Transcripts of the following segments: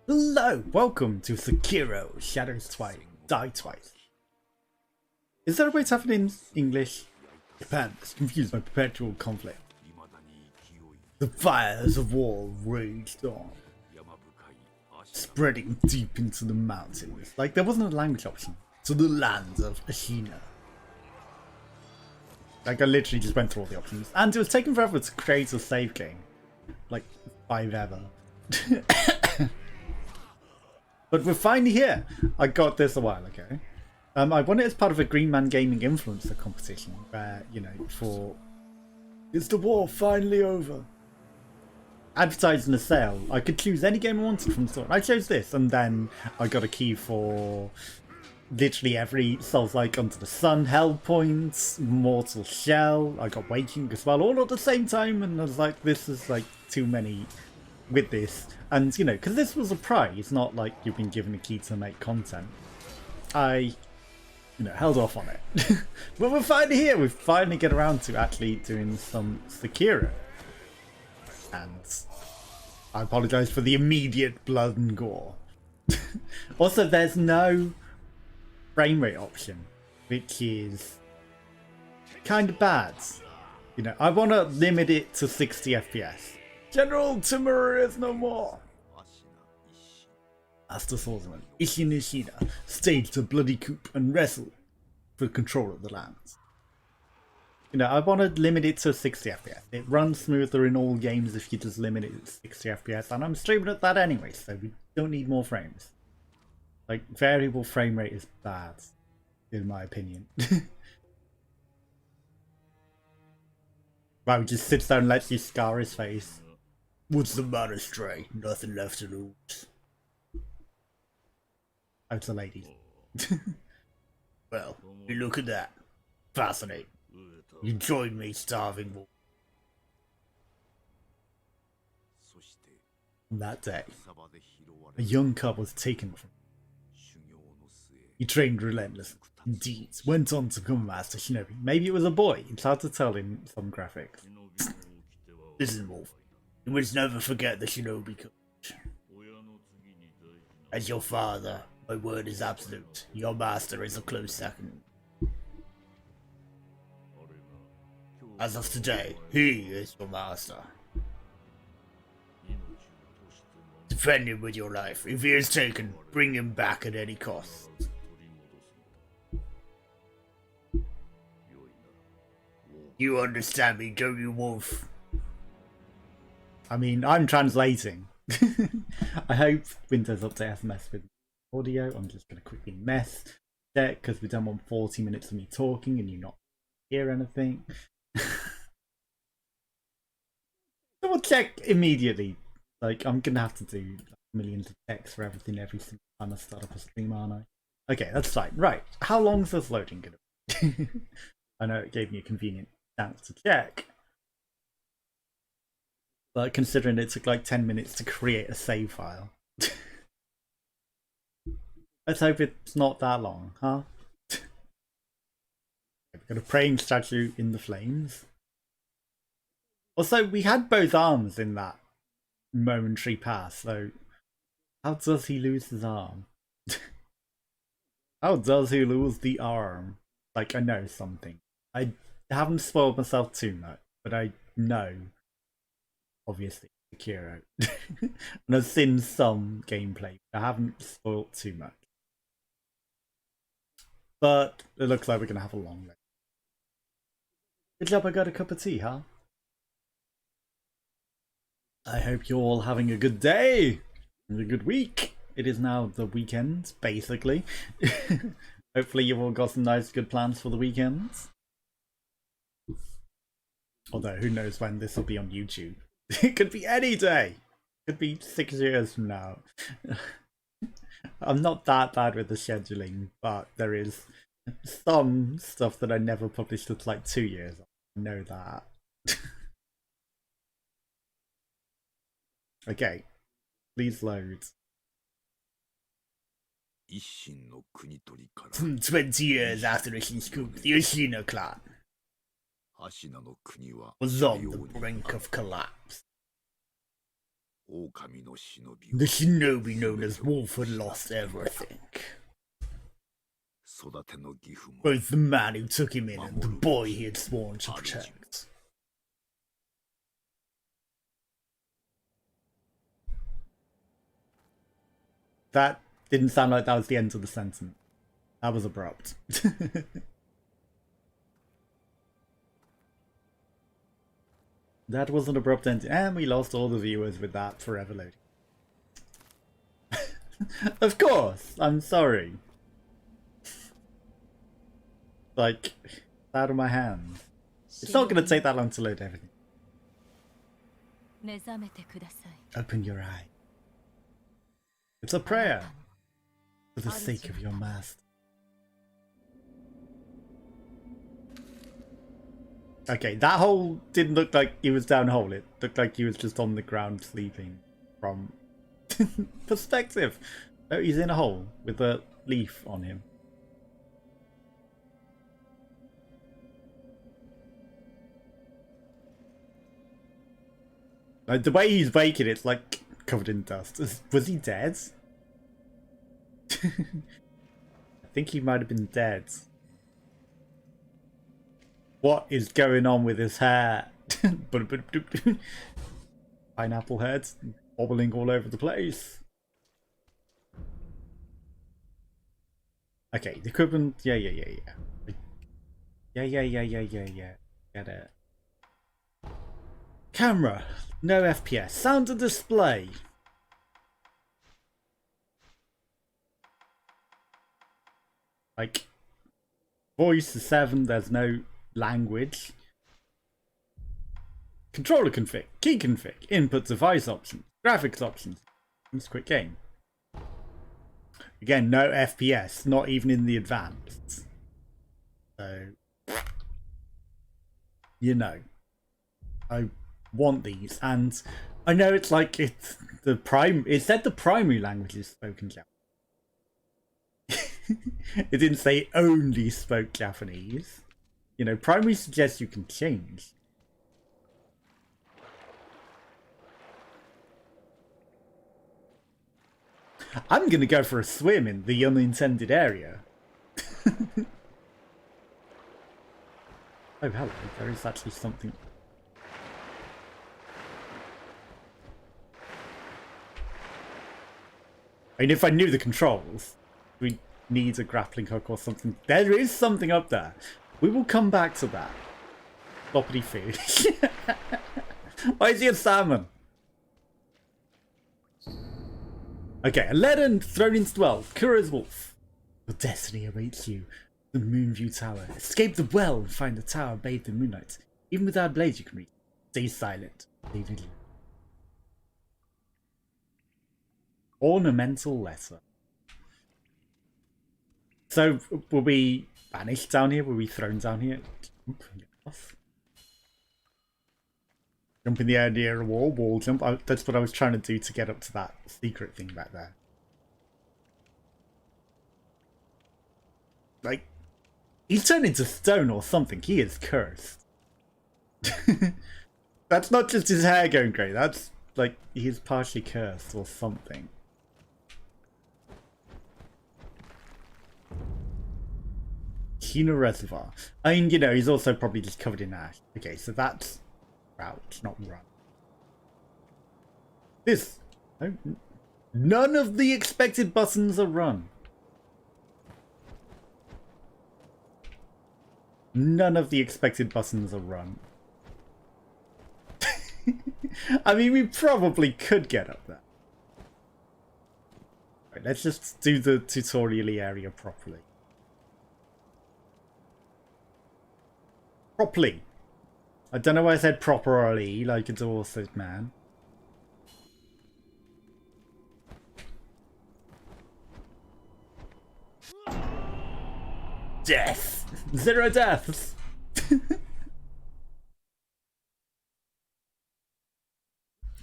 Hello, welcome to Sekiro, Shadows Twice, Die Twice. Is there a way to have it in English? Japan is confused by perpetual conflict. The fires of war raged on, spreading deep into the mountains. Like, there wasn't a language option. To the lands of Ashina. Like, I literally just went through all the options. And it was taking forever to create a save game. Like, 5 ever. But we're finally here. I got this a while ago. I won it as part of a Green Man Gaming influencer competition where, you know, for... Is the war finally over? Advertising a sale. I could choose any game I wanted from the store. I chose this, and then I got a key for literally every Souls-like Under the Sun, Hellpoint, Mortal Shell. I got Waking as well, all at the same time, and I was like, this is like too many with this. And, you know, because this was a prize, not like you've been given a key to make content. I, you know, held off on it. But we're finally here. We finally get around to actually doing some Sekiro. And I apologise for the immediate blood and gore. Also, there's no frame rate option, which is kind of bad. You know, I want to limit it to 60 FPS. General Timur is no more. As the swordsman, Ishina staged a bloody coup and wrestled for control of the lands. You know, I want to limit it to 60 FPS. It runs smoother in all games if you just limit it to 60 FPS, and I'm streaming at that anyway, so we don't need more frames. Like, variable frame rate is bad, in my opinion. Right, he just sits down and lets you scar his face. What's the matter, Stray? Nothing left to lose. Oh, it's a lady. Well, you look at that. Fascinating. You join me, starving wolf. On that day, a young cub was taken from him. He trained relentlessly. Indeed, went on to become a master shinobi. Maybe it was a boy. It's hard to tell in some graphics. This is Wolf. You must never forget the shinobi code. As your father, my word is absolute. Your master is a close second. As of today, he is your master. Defend him with your life. If he is taken, bring him back at any cost. You understand me, don't you, Wolf? I mean, I'm translating. I hope Windows Update has messed with audio. I'm just going to quickly mess that because we don't want 40 minutes of me talking and you not hear anything. Double check immediately. Like, I'm going to have to do millions of checks for everything every single time I start up a stream, aren't I? Okay, that's fine. Right, how long is this loading going to be? I know it gave me a convenient chance to check. But considering it took like 10 minutes to create a save file. Let's hope it's not that long, huh? We've got a praying statue in the flames. Also, we had both arms in that momentary pass, so how does he lose his arm? How does he lose the arm? Like, I know something. I haven't spoiled myself too much, but I know, obviously, Sekiro. And I've seen some gameplay. I haven't spoiled too much. But it looks like we're going to have a long day. Good job I got a cup of tea, huh? I hope you're all having a good day and a good week. It is now the weekend, basically. Hopefully you've all got some nice good plans for the weekends. Although, who knows when this will be on YouTube. It could be any day. It could be 6 years from now. I'm not that bad with the scheduling, but there is some stuff that I never published for like 2 years. I know that. Okay, please load. 20 years after the coup, the Ashina clan was on the brink of collapse. The shinobi known as Wolf had lost everything. Both the man who took him in and the boy he had sworn to protect. That didn't sound like that was the end of the sentence. That was abrupt. That was an abrupt ending. And we lost all the viewers with that forever loading. Of course! I'm sorry. Like, it's out of my hands. It's not going to take that long to load everything. Open your eye. It's a prayer. For the sake of your master. Okay, that hole didn't look like he was down a hole. It looked like he was just on the ground sleeping from perspective. Oh, he's in a hole with a leaf on him. Like, the way he's waking, it's like covered in dust. Was he dead? I think he might have been dead. What is going on with his hair? Pineapple heads wobbling all over the place. Okay, the equipment. Yeah. Yeah. Get it. Camera. No FPS. Sound to display. Like, voice is 7. There's no language. Controller config, key config, input device options, graphics options. It's a quick game. Again, no FPS, not even in the advanced. So, you know, I want these, and I know it's like it's the prime. It said the primary language is spoken Japanese. It didn't say only spoke Japanese. You know, primary suggests you can change. I'm gonna go for a swim in the unintended area. Oh, hello. There is actually something. I mean, if I knew the controls, we need a grappling hook or something. There is something up there. We will come back to that. Floppity fish. Why is he a salmon? Okay, Aladdin thrown into 12. Kuro's wolf. Your destiny awaits you. The Moonview Tower. Escape the well and find the tower bathed in moonlight. Even without blades you can reach. Stay silent. Stay vigilant. Ornamental letter. So, were we banished down here? Were we thrown down here? Jump in the air near a wall jump. That's what I was trying to do to get up to that secret thing back there. Like, he's turned into stone or something. He is cursed. That's not just his hair going grey. That's like he's partially cursed or something. Kina Reservoir. I mean, you know, he's also probably just covered in ash. Okay, so that's route, not run. This. Oh, none of the expected buttons are run. None of the expected buttons are run. I mean, we probably could get up there. Right, let's just do the tutorial-y area properly. Properly. I don't know why I said properly, like a Dorset man. Death! 0 deaths!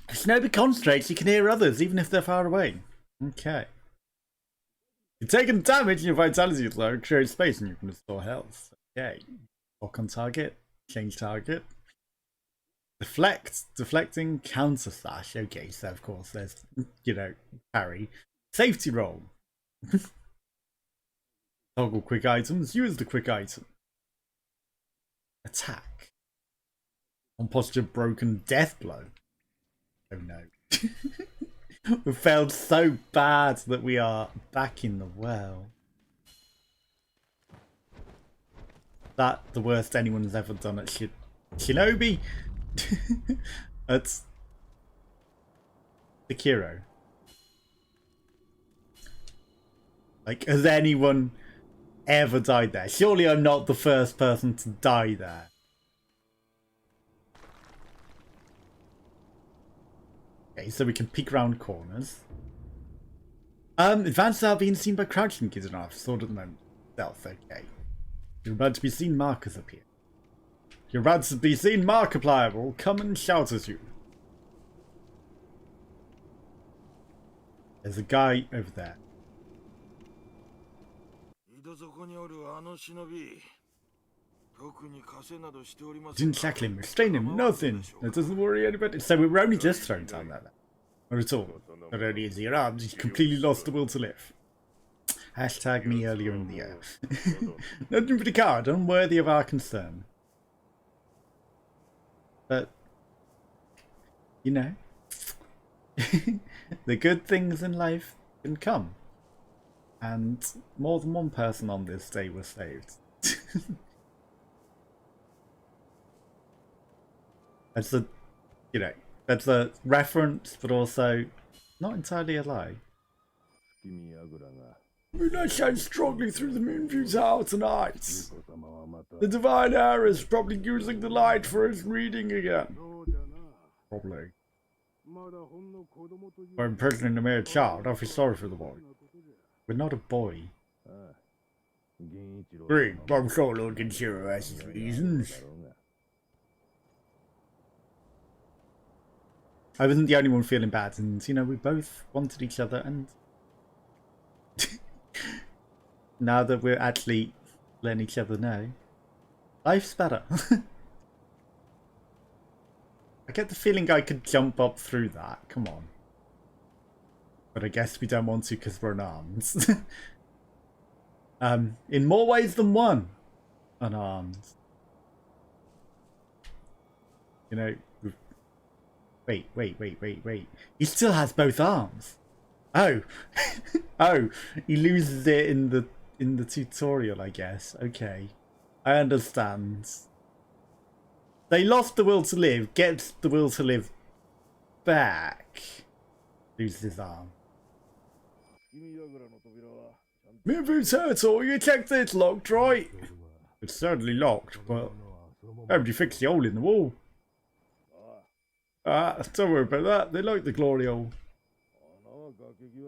If Shinobi concentrates, you can hear others, even if they're far away. Okay. You're taking damage and your vitality is low, create space and you can restore health. Okay. Lock on target. Change target. Deflecting, counter slash. Okay, so of course there's, you know, parry. Safety roll. Toggle quick items, use the quick item. Attack. On posture broken, death blow. Oh no. We failed so bad that we are back in the well. That the worst anyone has ever done at Shinobi. That's Sekiro. Like, has anyone ever died there? Surely I'm not the first person to die there. Okay, so we can peek around corners. Advances are being seen by crouching kids enough. Sword at the moment. Stealth, okay. You're about to be seen, markers appear. You're about to be seen, Markiplier will come and shout at you. There's a guy over there. Didn't shackle him, restrain him, nothing. That doesn't worry anybody. So we were only just thrown down there. Not at all. Not only is he your arms, he's completely lost the will to live. Hashtag me earlier in the year. Nothing but a card, unworthy of our concern. But, you know, the good things in life can come. And more than one person on this day was saved. That's a, you know, that's a reference, but also not entirely a lie. Moonlight shines strongly through the moonview's hour tonight. The divine air is probably using the light for his reading again. Probably. By imprisoning a mere child, I feel sorry for the boy. We're not a boy. Great, I'm sure Lord Kenshiro has his reasons. I wasn't the only one feeling bad, and you know, we both wanted each other, and now that we're actually letting each other know, life's better. I get the feeling I could jump up through that, come on. But I guess we don't want to because we're unarmed. In more ways than one, unarmed. You know, wait. He still has both arms. Oh. Oh, he loses it in the tutorial, I guess. Okay. I understand. They lost the will to live, gets the will to live back. Loses his arm. Moving turtle, you checked it's locked, right? It's certainly locked, but nobody fixed the hole in the wall. Don't worry about that. They like the glory hole.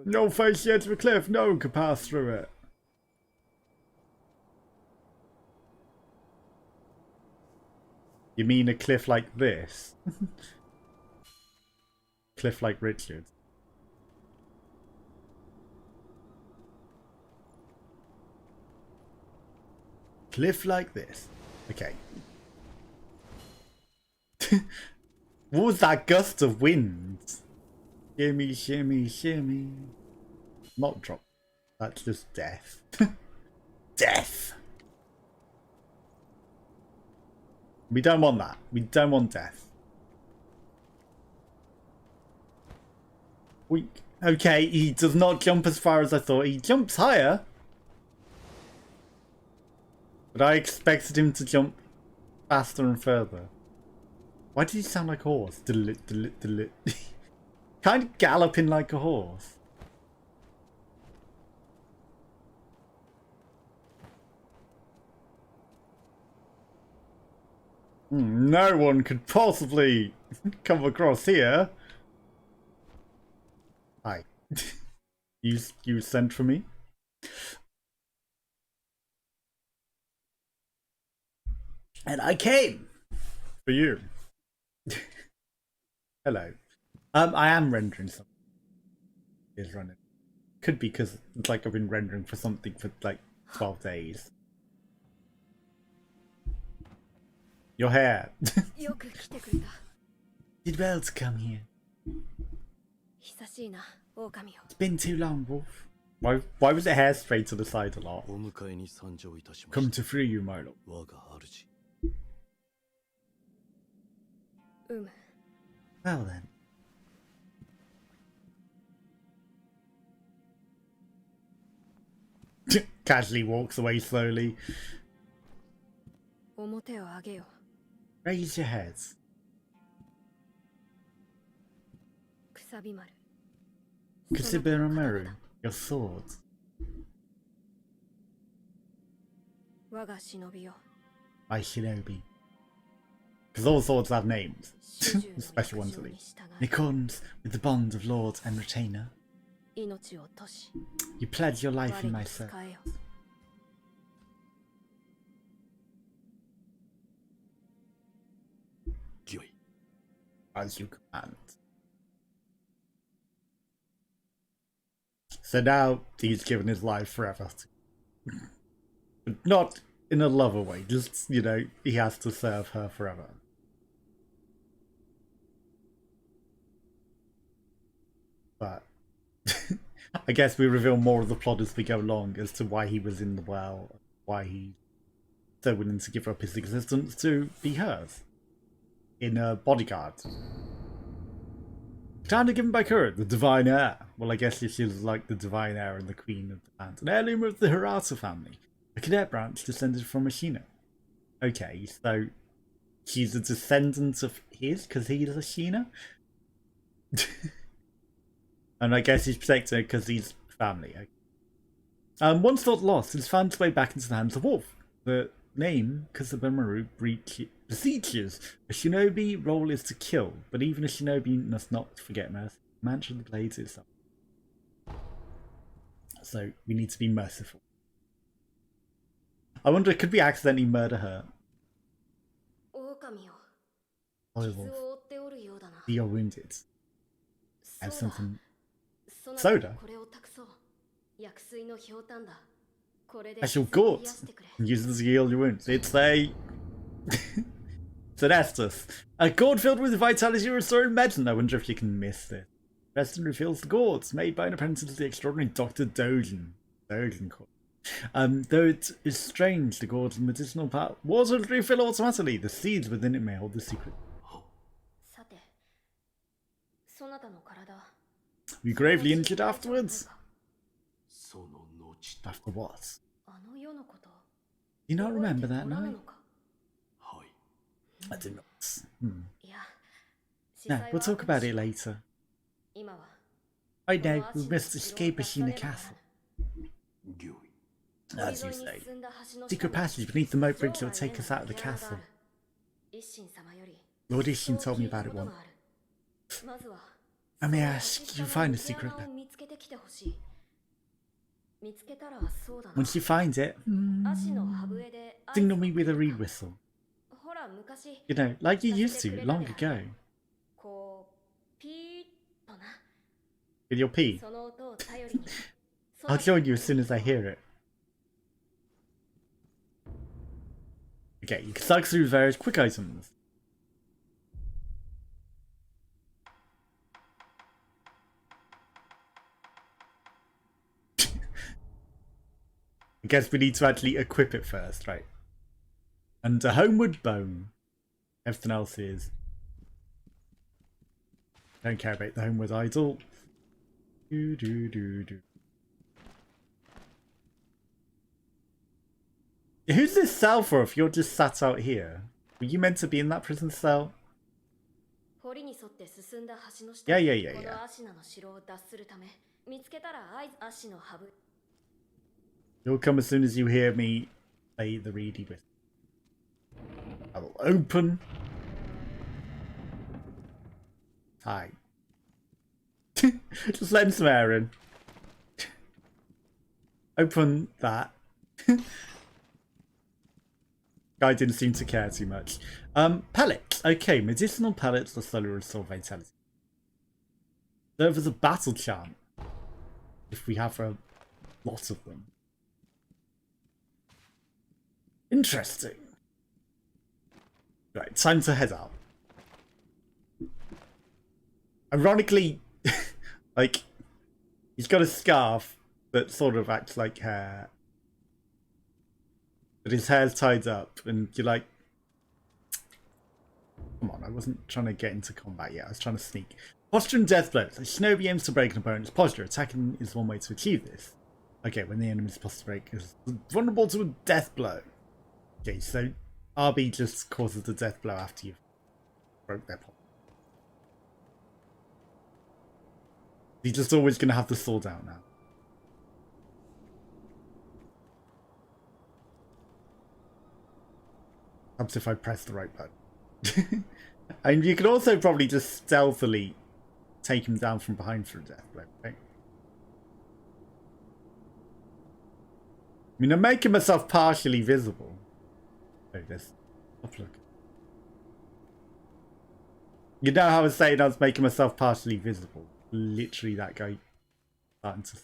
No face the edge of a cliff. No one could pass through it. You mean a cliff like this? Cliff like Richard. Cliff like this. Okay. What was that gust of wind? Shimmy, shimmy, shimmy. Not drop. That's just death. Death! We don't want that. We don't want death. Okay, he does not jump as far as I thought. He jumps higher. But I expected him to jump faster and further. Why did he sound like a horse? Kind of galloping like a horse. No one could possibly come across here. Hi. You sent for me? And I came for you. Hello. I am rendering something. Is running. Could be because it's like I've been rendering for something for like 12 days. Your hair. Did well to come here. It's been too long, Wolf. Why was the hair straight to the side a lot? Come to free you, my lord. Well then. Casually walks away slowly. Raise your heads. Kusibirameru, your sword. My shinobi. Because all swords have names. Special ones at least. In accordance with the bond of lord and retainer. You pledge your life in my service. As you command. So now he's given his life forever. But not in a lover way, just, you know, he has to serve her forever. But I guess we reveal more of the plot as we go along as to why he was in the well, why he's so willing to give up his existence to be hers. In a bodyguard. Katana given by Kura, the divine heir. Well, I guess she's like the divine heir and the queen of the land. An heirloom of the Hirata family. A cadet branch descended from Ashina. Okay, so she's a descendant of his because he's Ashina? And I guess he's protecting her because he's family. Okay. Once thought lost, it's found its way back into the hands of Wolf. The name, Kusibamaru, beseeches. A shinobi role is to kill, but even a shinobi must not forget mercy. Mansion of the Blades itself. So we need to be merciful. I wonder, could we accidentally murder her? Oh, Wolf. You're wounded. And something. Soda? I shall gort and use this to heal your wounds. It's a... it's an Estus. A gourd filled with vitality restoring medicine. I wonder if you can miss this. Preston reveals the gourds, made by an apprentice of the extraordinary Dr. Dogen. Though it is strange, the gourd's medicinal power water will refill automatically. The seeds within it may hold the secret. Were you gravely injured afterwards? After what? Do you not remember that night? I do not. No, we'll talk about it later. Right now, we must escape Ashina Castle. As you say, secret passage beneath the moat bridge that will take us out of the castle. Lord Ishin told me about it once. I may ask, you find a secret passage. Once you find it, signal me with a reed whistle. You know, like you used to, long ago. With your pee. I'll join you as soon as I hear it. Okay, you can cycle through various quick items. I guess we need to actually equip it first, right? And a homeward bone. Everything else is... Don't care about the homeward idol. Who's this cell for if you're just sat out here? Were you meant to be in that prison cell? Yeah. You'll come as soon as you hear me say the reedy bit. I will open. Hi. Just letting some air in. Open that. Guy didn't seem to care too much. Pellets. Okay, medicinal pellets will slowly restore vitality. Serve as a battle chant. If we have a lot of them. Interesting. Right, time to head out. Ironically, like, he's got a scarf that sort of acts like hair. But his hair's tied up, and you're like, come on, I wasn't trying to get into combat yet, I was trying to sneak. Posture and death blows. A shinobi aims to break an opponent's posture. Attacking is one way to achieve this. Okay, when the enemy's posture break is vulnerable to a death blow. Okay, so RB just causes the death blow after you've broke their posture. He's just always going to have the sword out now. Perhaps if I press the right button. And you could also probably just stealthily take him down from behind for a death blow, right? I mean, I'm making myself partially visible. Oh, this. Look. You know how I was saying I was making myself partially visible? Literally that guy starting to...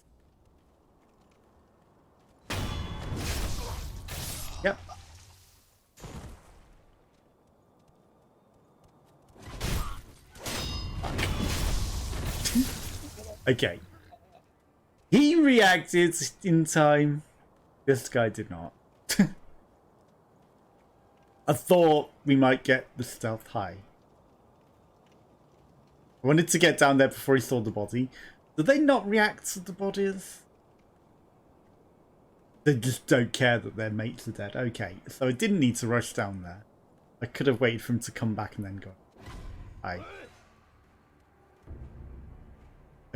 Yep. Okay. He reacted in time. This guy did not. I thought we might get the stealth high. I wanted to get down there before he saw the body. Did they not react to the bodies? They just don't care that their mates are dead. Okay, so I didn't need to rush down there. I could have waited for him to come back and then go. Hi.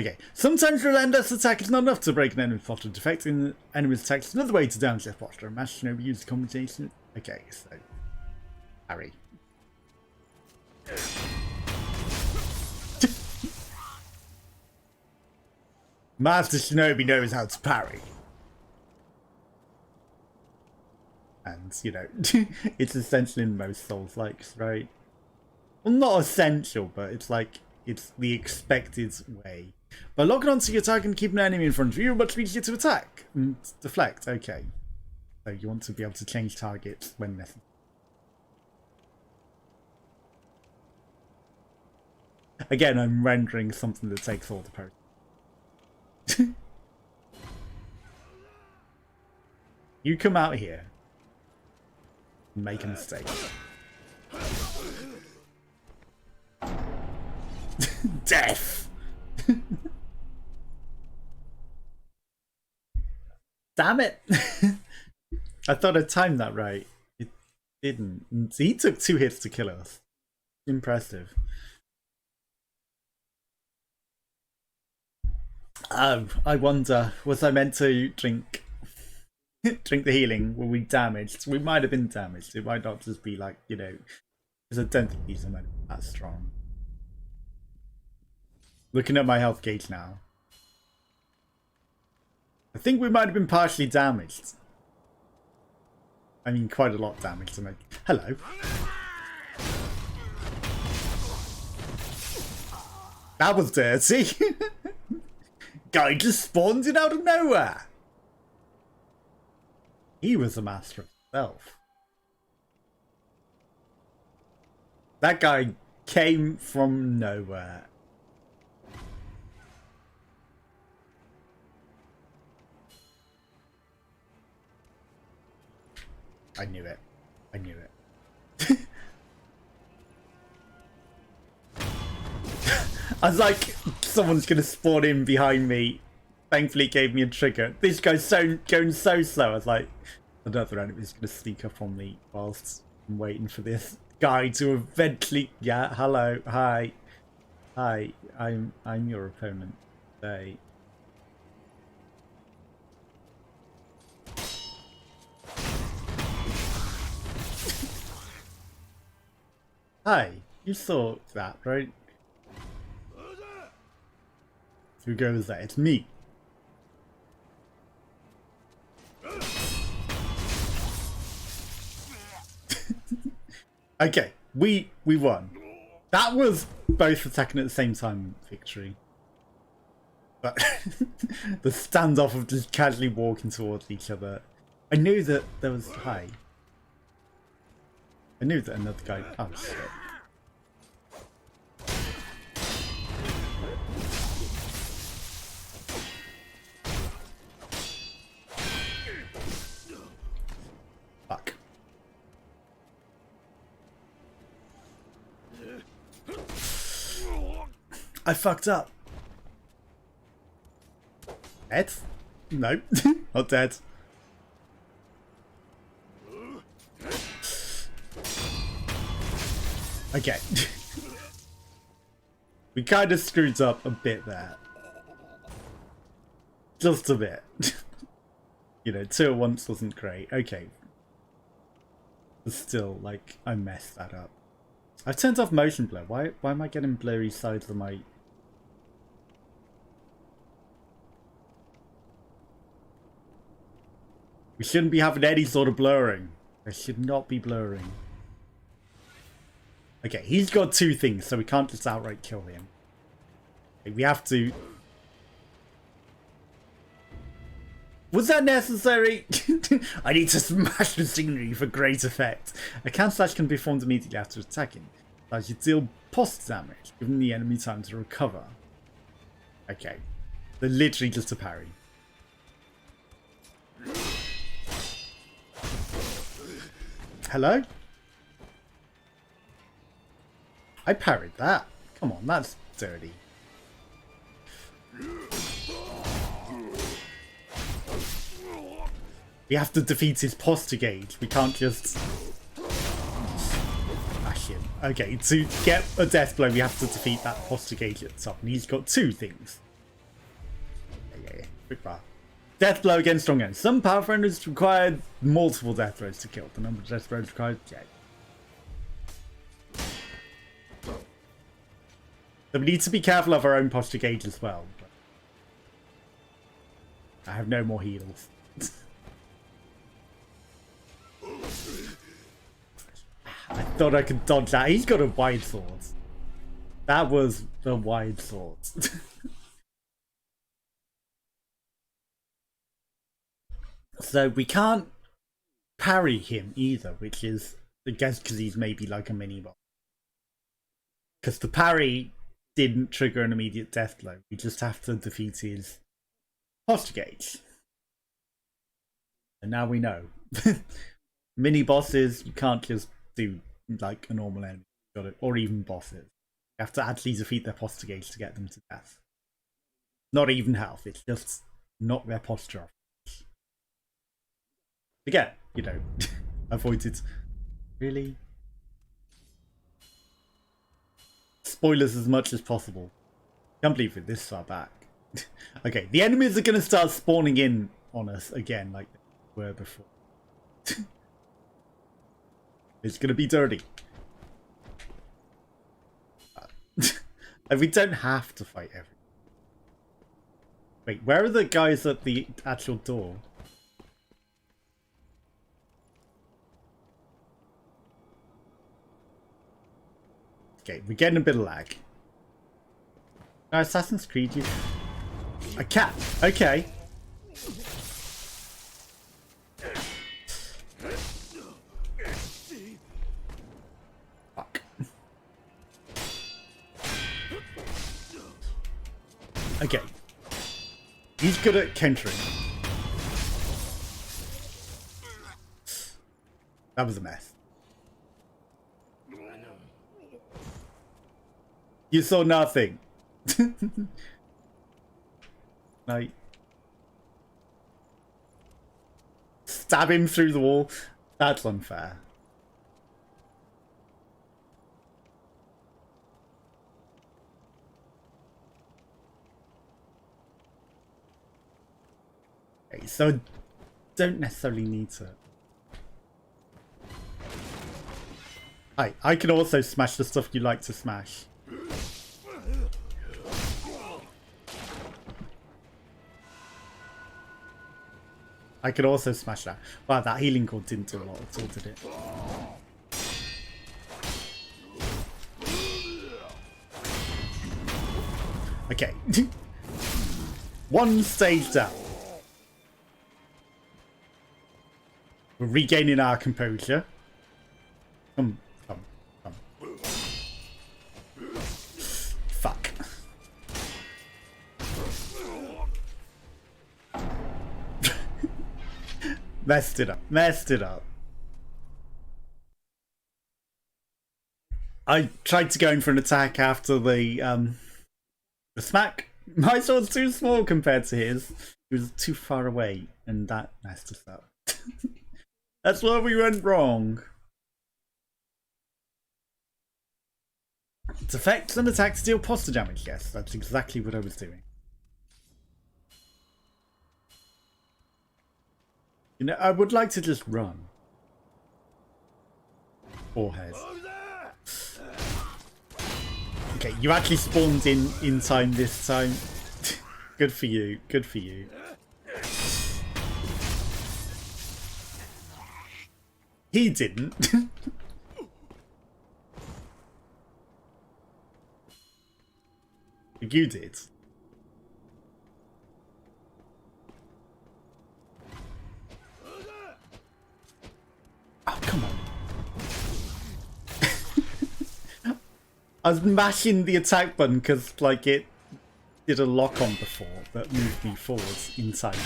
Okay, sometimes relentless attack is not enough to break an enemy's posture. Defecting the enemy's attack is another way to damage their posture. A master shinobi uses combination. Okay, so parry. Master shinobi knows how to parry. And, you know, it's essential in most Souls-likes, right? Well, not essential, but it's like, it's the expected way. By locking onto your target and keeping an enemy in front of you, you're much easier to attack and deflect. Okay. So you want to be able to change targets when necessary. Again, I'm rendering something that takes all the power. You come out here and make a mistake. Death! Damn it! I thought I timed that right. It didn't. He took 2 hits to kill us. Impressive. I wonder, was I meant to drink the healing? Were we damaged? We might have been damaged. It might not just be like, you know, because I don't think these are meant to be that strong. Looking at my health gauge now. I think we might have been partially damaged. I mean, quite a lot damaged. I'm like, hello. That was dirty. Guy just spawned in out of nowhere. He was a master of stealth. That guy came from nowhere. I knew it. I knew it. I was like, someone's going to spawn in behind me. Thankfully, it gave me a trigger. This guy's going so slow. I was like, another enemy's going to sneak up on me whilst I'm waiting for this guy to eventually... Yeah, hello. Hi. Hi. I'm your opponent today. Hi. You saw that, right? Who goes there? It's me. Okay, we won. That was both attacking at the same time victory. But the standoff of just casually walking towards each other. I knew that there was... Hi. I knew that another guy... Oh, shit. I fucked up. Dead? No, not dead. Okay. We kind of screwed up a bit there. Just a bit. You know, 2 at once wasn't great. Okay. But still, like, I messed that up. I've turned off motion blur. Why am I getting blurry sides of my... We shouldn't be having any sort of blurring. There should not be blurring. Okay, he's got 2 things, so we can't just outright kill him. Okay, we have to... Was that necessary? I need to smash the scenery for great effect. A counter slash can be performed immediately after attacking. As you deal post damage, giving the enemy time to recover. Okay. They're literally just a parry. Hello? I parried that. Come on, that's dirty. We have to defeat his posture gauge. We can't just smash him. Okay, to get a death blow, we have to defeat that posture gauge at the top. And he's got 2 things. Yeah. Quick bar. Death blow against strong enemies. Some power friends require multiple death throws to kill. The number of death throws required, yeah. So we need to be careful of our own posture gauge as well. But I have no more heals. I thought I could dodge that. He's got a wide sword. That was the wide sword. So we can't parry him either, which is, I guess, because he's maybe like a mini boss. Because the parry didn't trigger an immediate death blow. We just have to defeat his posture gauge. And now we know. Mini bosses, you can't just do like a normal enemy, got it, or even bosses. You have to actually defeat their posture gauge to get them to death. Not even health, it's just knock their posture off. Again, you know, avoided. Really? Spoilers as much as possible. Can't believe it this far back. Okay, the enemies are going to start spawning in on us again like they were before. It's going to be dirty. And we don't have to fight everyone. Wait, where are the guys at the actual door? Okay, we're getting a bit of lag. No, Assassin's Creed, you... A cat! Okay. Fuck. Okay. He's good at countering. That was a mess. You saw nothing. Like, stab him through the wall. That's unfair. Okay, so don't necessarily need to. I can also smash the stuff you like to smash. I could also smash that. Wow, that healing cord didn't do a lot at all, did it? Okay. 1 stage down. We're regaining our composure. Come. Fuck. Messed it up. I tried to go in for an attack after the The smack. My sword's too small compared to his. He was too far away, and that messed us up. That's where we went wrong. Its effects and attacks deal posture damage. Yes, that's exactly what I was doing. You know, I would like to just run. Forehead. Okay, you actually spawned in time this time. Good for you. Good for you. He didn't. You did. Oh, come on. I was mashing the attack button because, like, it did a lock-on before that moved me forwards in time.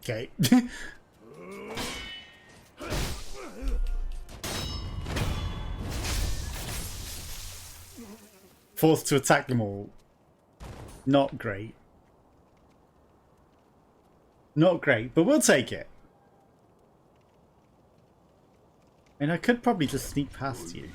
Okay. Forced to attack them all. Not great. Not great, but we'll take it. And I could probably just sneak past you.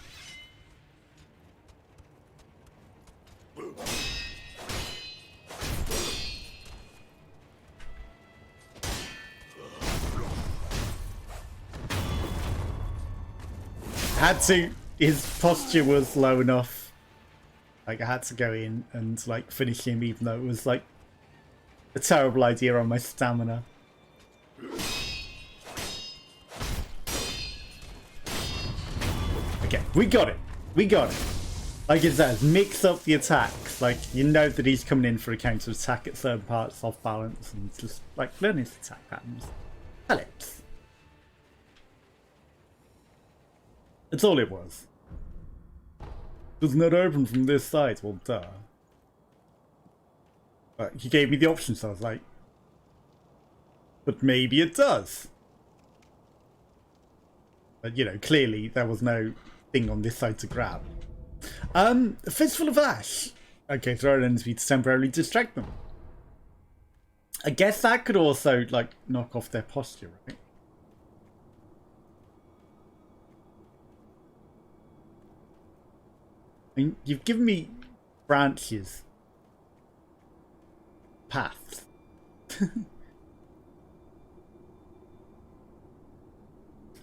Had to. His posture was low enough. Like, I had to go in and, like, finish him, even though it was, like, a terrible idea on my stamina. Okay, we got it. We got it. Like it says, mix up the attacks. Like, you know that he's coming in for a counter attack at certain parts off balance, and just, like, learn his attack patterns. Ellipse. That's all it was. Doesn't that open from this side? Well, duh. But he gave me the option, so I was like, but maybe it does. But, you know, clearly there was no thing on this side to grab. A Fistful of Ash. Okay, throw an enemy to temporarily distract them. I guess that could also, like, knock off their posture, right? I mean, you've given me branches. Paths.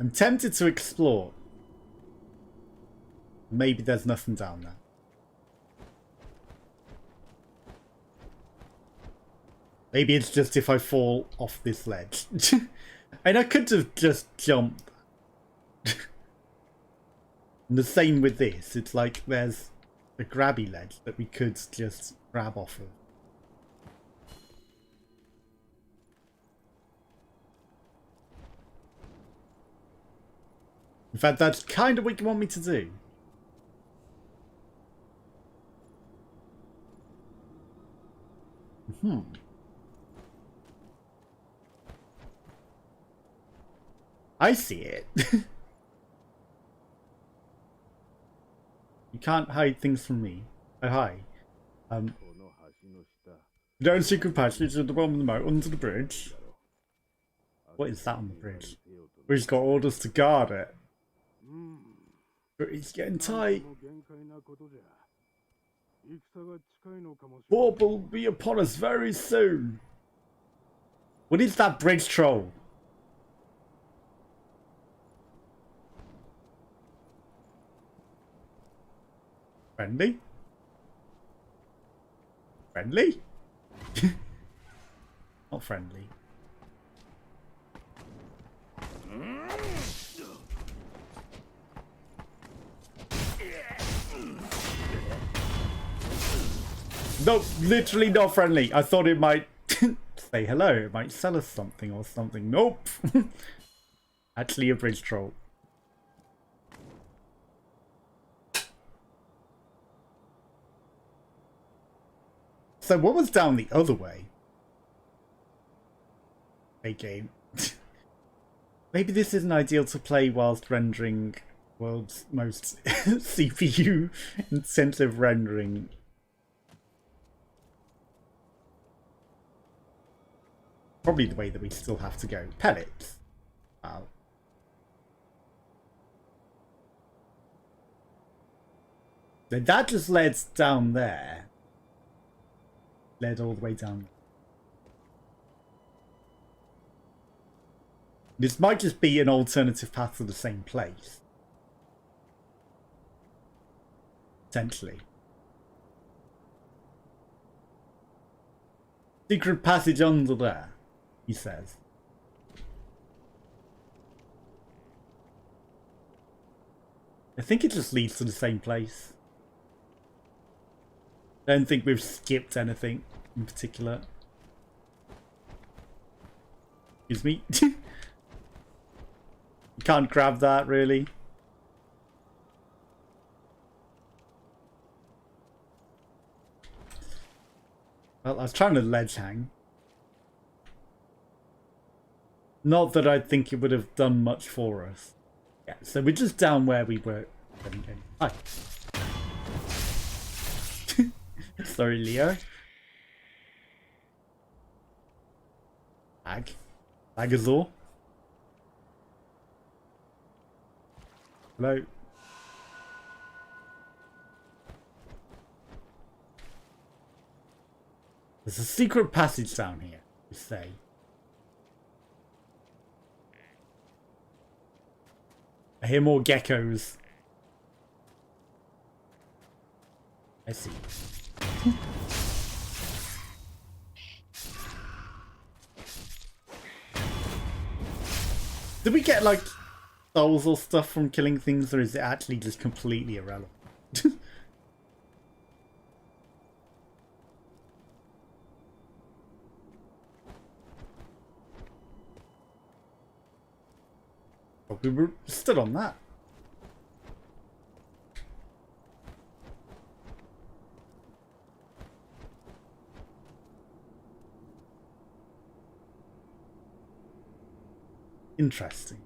I'm tempted to explore. Maybe there's nothing down there. Maybe it's just if I fall off this ledge. And I could have just jumped. And the same with this. It's like there's a grabby ledge that we could just grab off of. In fact, that's kind of what you want me to do. I see it. You can't hide things from me. Oh, hi. Down secret passage at the bottom of the moat under the bridge. What is that on the bridge? We've got orders to guard it. But it's getting tight. War will be upon us very soon. What is that bridge troll? Friendly? Friendly? Not friendly. No, literally not friendly. I thought it might say hello. It might sell us something or something. Nope. Actually a bridge troll. So what was down the other way? A game. Maybe this isn't ideal to play whilst rendering world's most CPU intensive rendering. Probably the way that we still have to go. Pellets. Wow. Then that just led down there. Led all the way down. This might just be an alternative path to the same place. Potentially. Secret passage under there, he says. I think it just leads to the same place. I don't think we've skipped anything in particular. Excuse me. You can't grab that, really. Well, I was trying to ledge hang. Not that I think it would have done much for us. Yeah, so we're just down where we were. Hi. Sorry, Leo. Lag. Lagazor. Hello. There's a secret passage down here, you say. I hear more geckos. I see. Did we get, like, souls or stuff from killing things, or is it actually just completely irrelevant? Oh, we were stood on that. Interesting.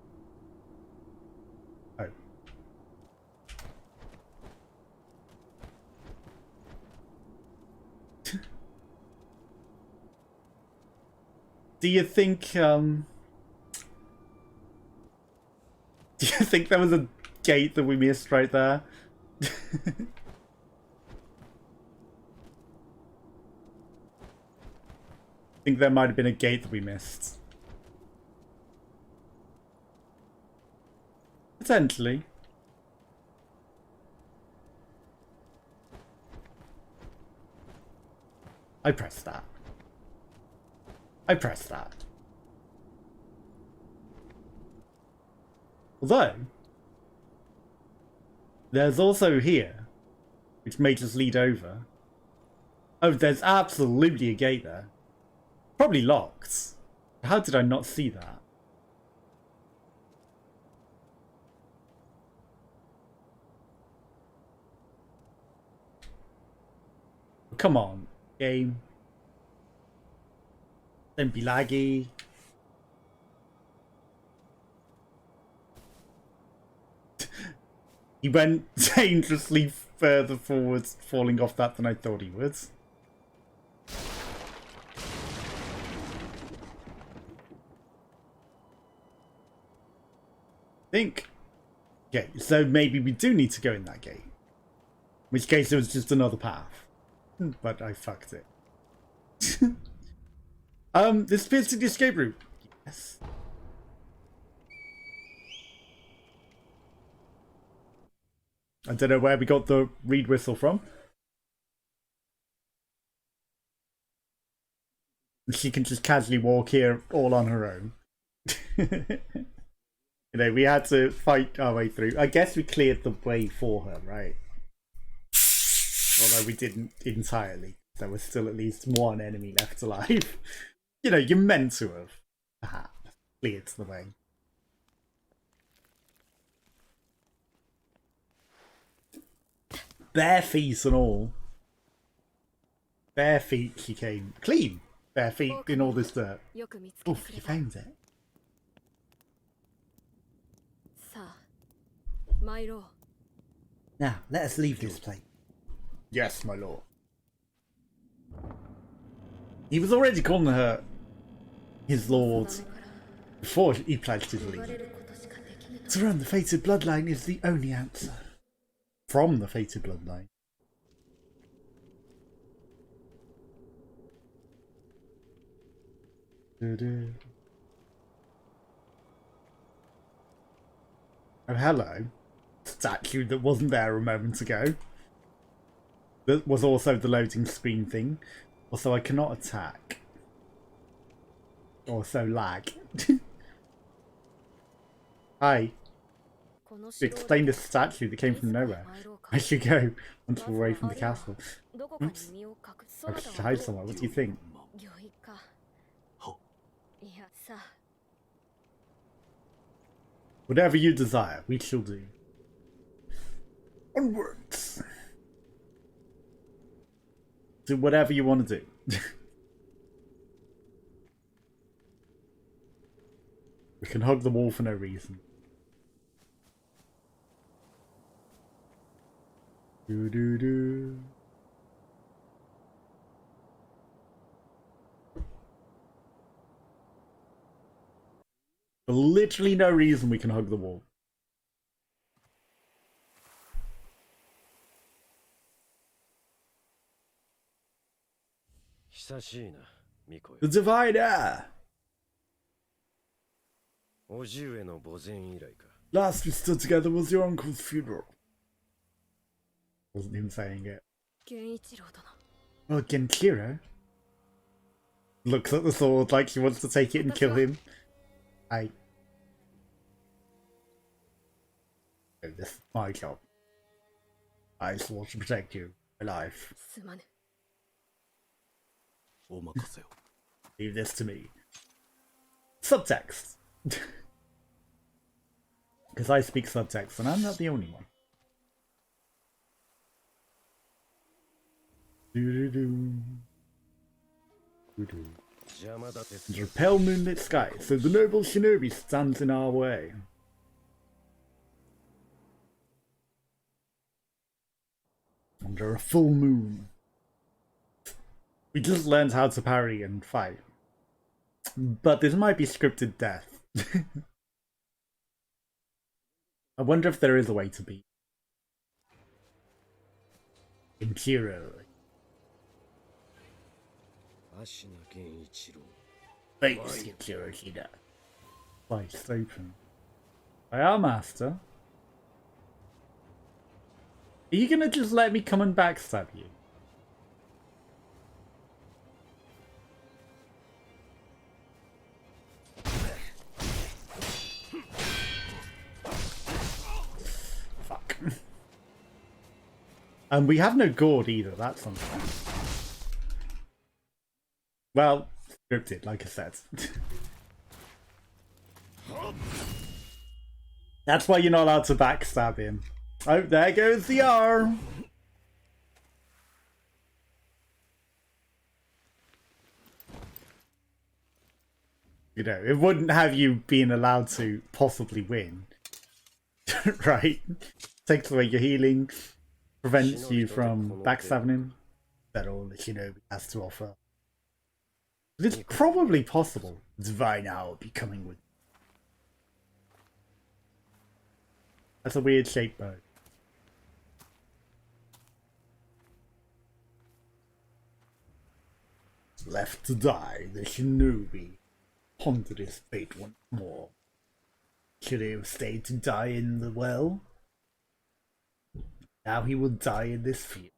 Oh. Do you think, do you think there was a gate that we missed right there? I think there might have been a gate that we missed. Potentially. I pressed that. I pressed that. Although, there's also here, which may just lead over. Oh, there's absolutely a gate there. Probably locked. How did I not see that? Come on, game. Don't be laggy. He went dangerously further forwards, falling off that than I thought he would. Think. Okay, so maybe we do need to go in that gate. In which case it was just another path. But I fucked it. This appears to be the escape route. Yes. I don't know where we got the reed whistle from. She can just casually walk here all on her own. You know, we had to fight our way through. I guess we cleared the way for her, right? Although we didn't entirely. There was still at least one enemy left alive. You know, you're meant to have, perhaps, cleared the way. Bare feet and all. Bare feet she came. Clean! Bare feet in all this dirt. Oof, you found it. Now, let us leave this place. Yes, my lord. He was already calling her his lord before he pledged his allegiance. To run the fated bloodline is the only answer. From the fated bloodline. Oh, hello. Statue that wasn't there a moment ago. That was also the loading screen thing. Also, I cannot attack. Also, lag. Hi. Explain this statue that came from nowhere. I should go once we're away from the castle. Oops. I should hide somewhere. What do you think? Whatever you desire, we shall do. Onwards. Do whatever you want to do. We can hug the wall for no reason. Do do do. For literally no reason we can hug the wall. The Divider! Last we stood together was your uncle's funeral. Wasn't him saying it. Oh, Genshiro? Looks at the sword like he wants to take it and kill him. Oh, this is my job. I swore to protect you. My life. Leave this to me. Subtext. Because I speak subtext and I'm not the only one. Under a pale moonlit sky, so the noble shinobi stands in our way. Under a full moon. We just learned how to parry and fight. But this might be scripted death. I wonder if there is a way to beat Sekiro. Face Sekiro Hida. Place open. By our master. Are you gonna just let me come and backstab you? Fuck. And we have no gourd either, that's something. Well, scripted, like I said. That's why you're not allowed to backstab him. Oh, there goes the arm. You know, it wouldn't have you being allowed to possibly win. Right? Takes away your healing, prevents you from backstabbing him. That's all the shinobi has to offer. But it's probably possible. Divine Hour will be coming with. That's a weird shaped bow. Left to die, the shinobi pondered his fate once more. Should he have stayed to die in the well? Now he will die in this field.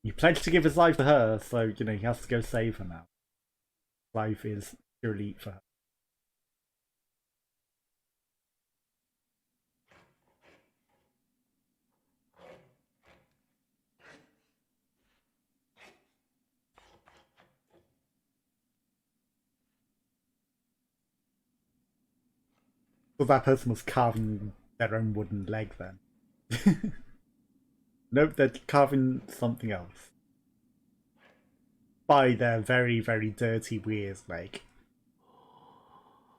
He pledged to give his life to her, so, you know, he has to go save her now. Life is purely for her. So that person was carving their own wooden leg then. Nope, they're carving something else. By their very, very dirty, weird leg.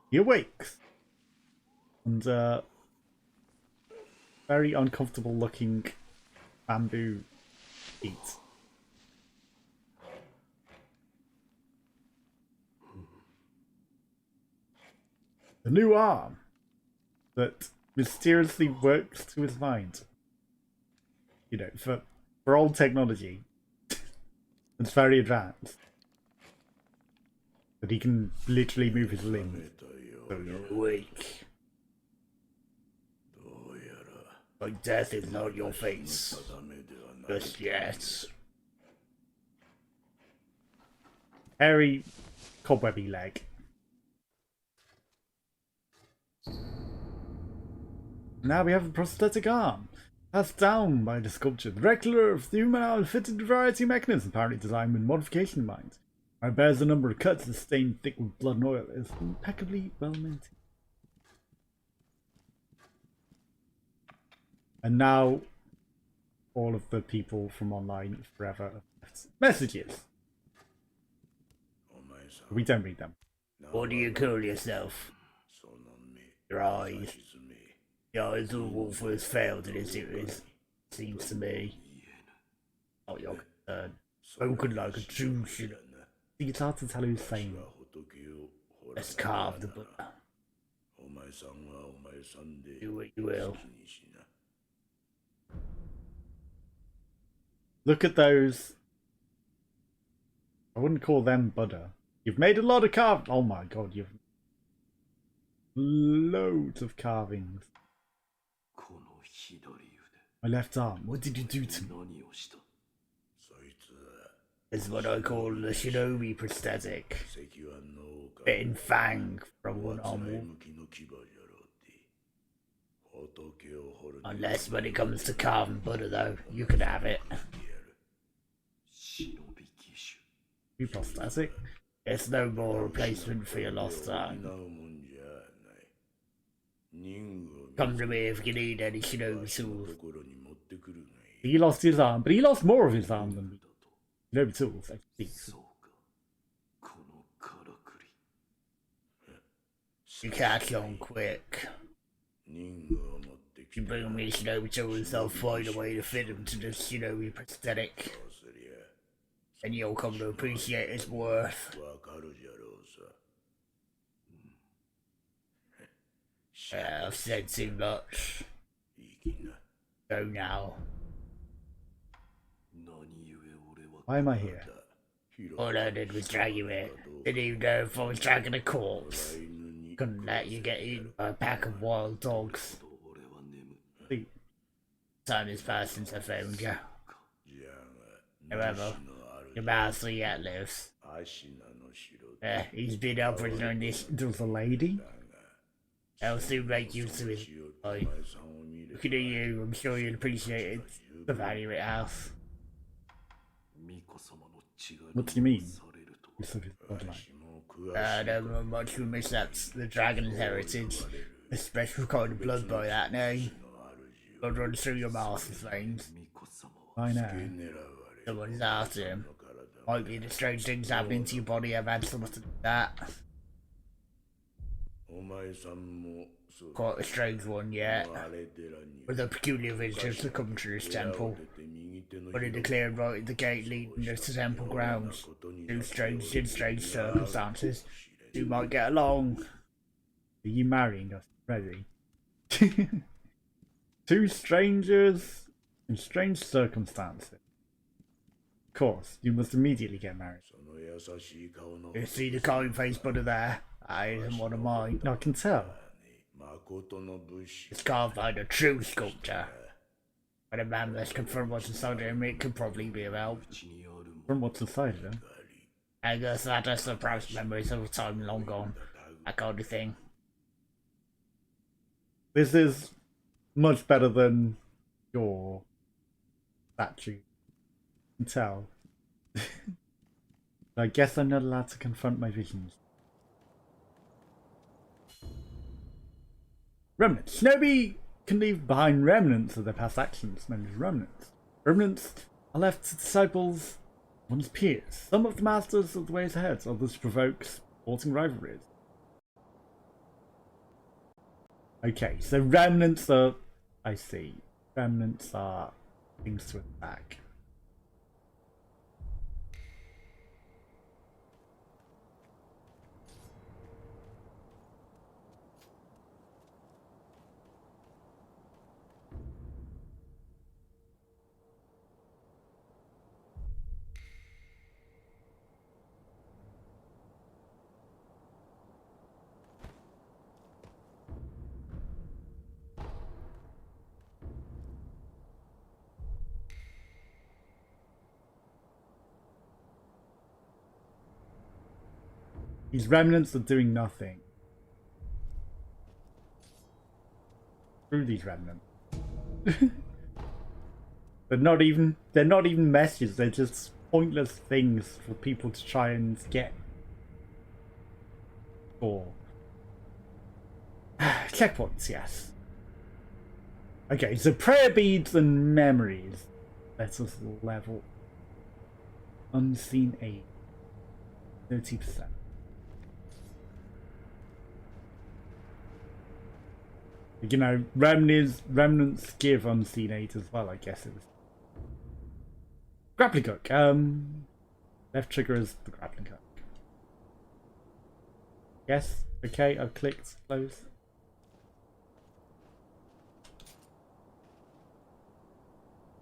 He awakes. And very uncomfortable looking bamboo feet. The new arm that mysteriously works to his mind. You know, for old technology, it's very advanced. But he can literally move his limbs. So you're awake. But death is not your face. Just yet. Hairy, cobwebby leg. Now we have a prosthetic arm. Passed down by the sculpture. The regular of the human arm fitted variety mechanism, apparently designed with modification in mind. It bears a number of cuts that stained thick with blood and oil. It's impeccably well maintained. And now all of the people from online forever messages. We don't read them. What do you call yourself? Your eyes. The eyes of the wolf has failed in his duties, seems to me. Oh, your concern. Spoken like a true shooter. I think it's hard to tell who's saying. Let's carve the Buddha. Do what you will. Look at those. I wouldn't call them Buddha. You've made a lot of carvings. Oh my god, you've loads of carvings. My left arm. What did you do to me? It's what I call the shinobi prosthetic. Fitting fang from one arm. Unless when it comes to carving Buddha though, you can have it. You prosthetic? It's no more replacement for your lost arm. Come to me if you need any shinobi tools. He lost his arm, but he lost more of his arm than shinobi tools, I think. You catch on quick. If you bring me shinobi tools, I'll find a way to fit them to the shinobi prosthetic. And you'll come to appreciate its worth. I've said too much. Go now. Why am I here? All I did was drag you in. Didn't even know if I was dragging a corpse. Couldn't let you get eaten by a pack of wild dogs. Time has passed since I found you. However, your master yet lives. He's been our prisoner in this. There's a lady? I'll soon make use of his life. Looking at you, I'm sure you'd appreciate it. The value it has. What do you mean? I don't know much who missteps the dragon's heritage. A special kind of blood by that name. Blood runs through your master's veins. I know. Someone's after him. Might be the strange things happening to your body have had something to do with that. Quite a strange one, yet. With a peculiar visitor to come to this temple. But it declared right at the gate leading us to temple grounds. Two strange in strange circumstances. You might get along. Are you marrying us already? Two strangers in strange circumstances. Of course, you must immediately get married. You see the kind-faced Buddha there? That isn't one of mine. No, I can tell. It's carved by the true sculptor. When a man must confirm what's inside him, it could probably be about. From what's inside him? I guess that is the perhaps memories of a time long gone. That kind of thing. This is much better than your statue. I can tell. I guess I'm not allowed to confront my visions. Remnants. Shinobi can leave behind remnants of their past actions, known as remnants. Remnants are left to disciples, one's peers. Some of the masters of the ways ahead, others provoke sporting rivalries. Okay, so remnants are... I see. Remnants are things to attack. These remnants are doing nothing. Through these remnants. they're not even messages, they're just pointless things for people to try and get for. Checkpoints, yes. Okay, so prayer beads and memories. Let us level. Unseen aid. 30%. You know, remnants give unseen aid as well, I guess it was. Grappling hook. Left trigger is the grappling hook. Yes, okay, I've clicked close.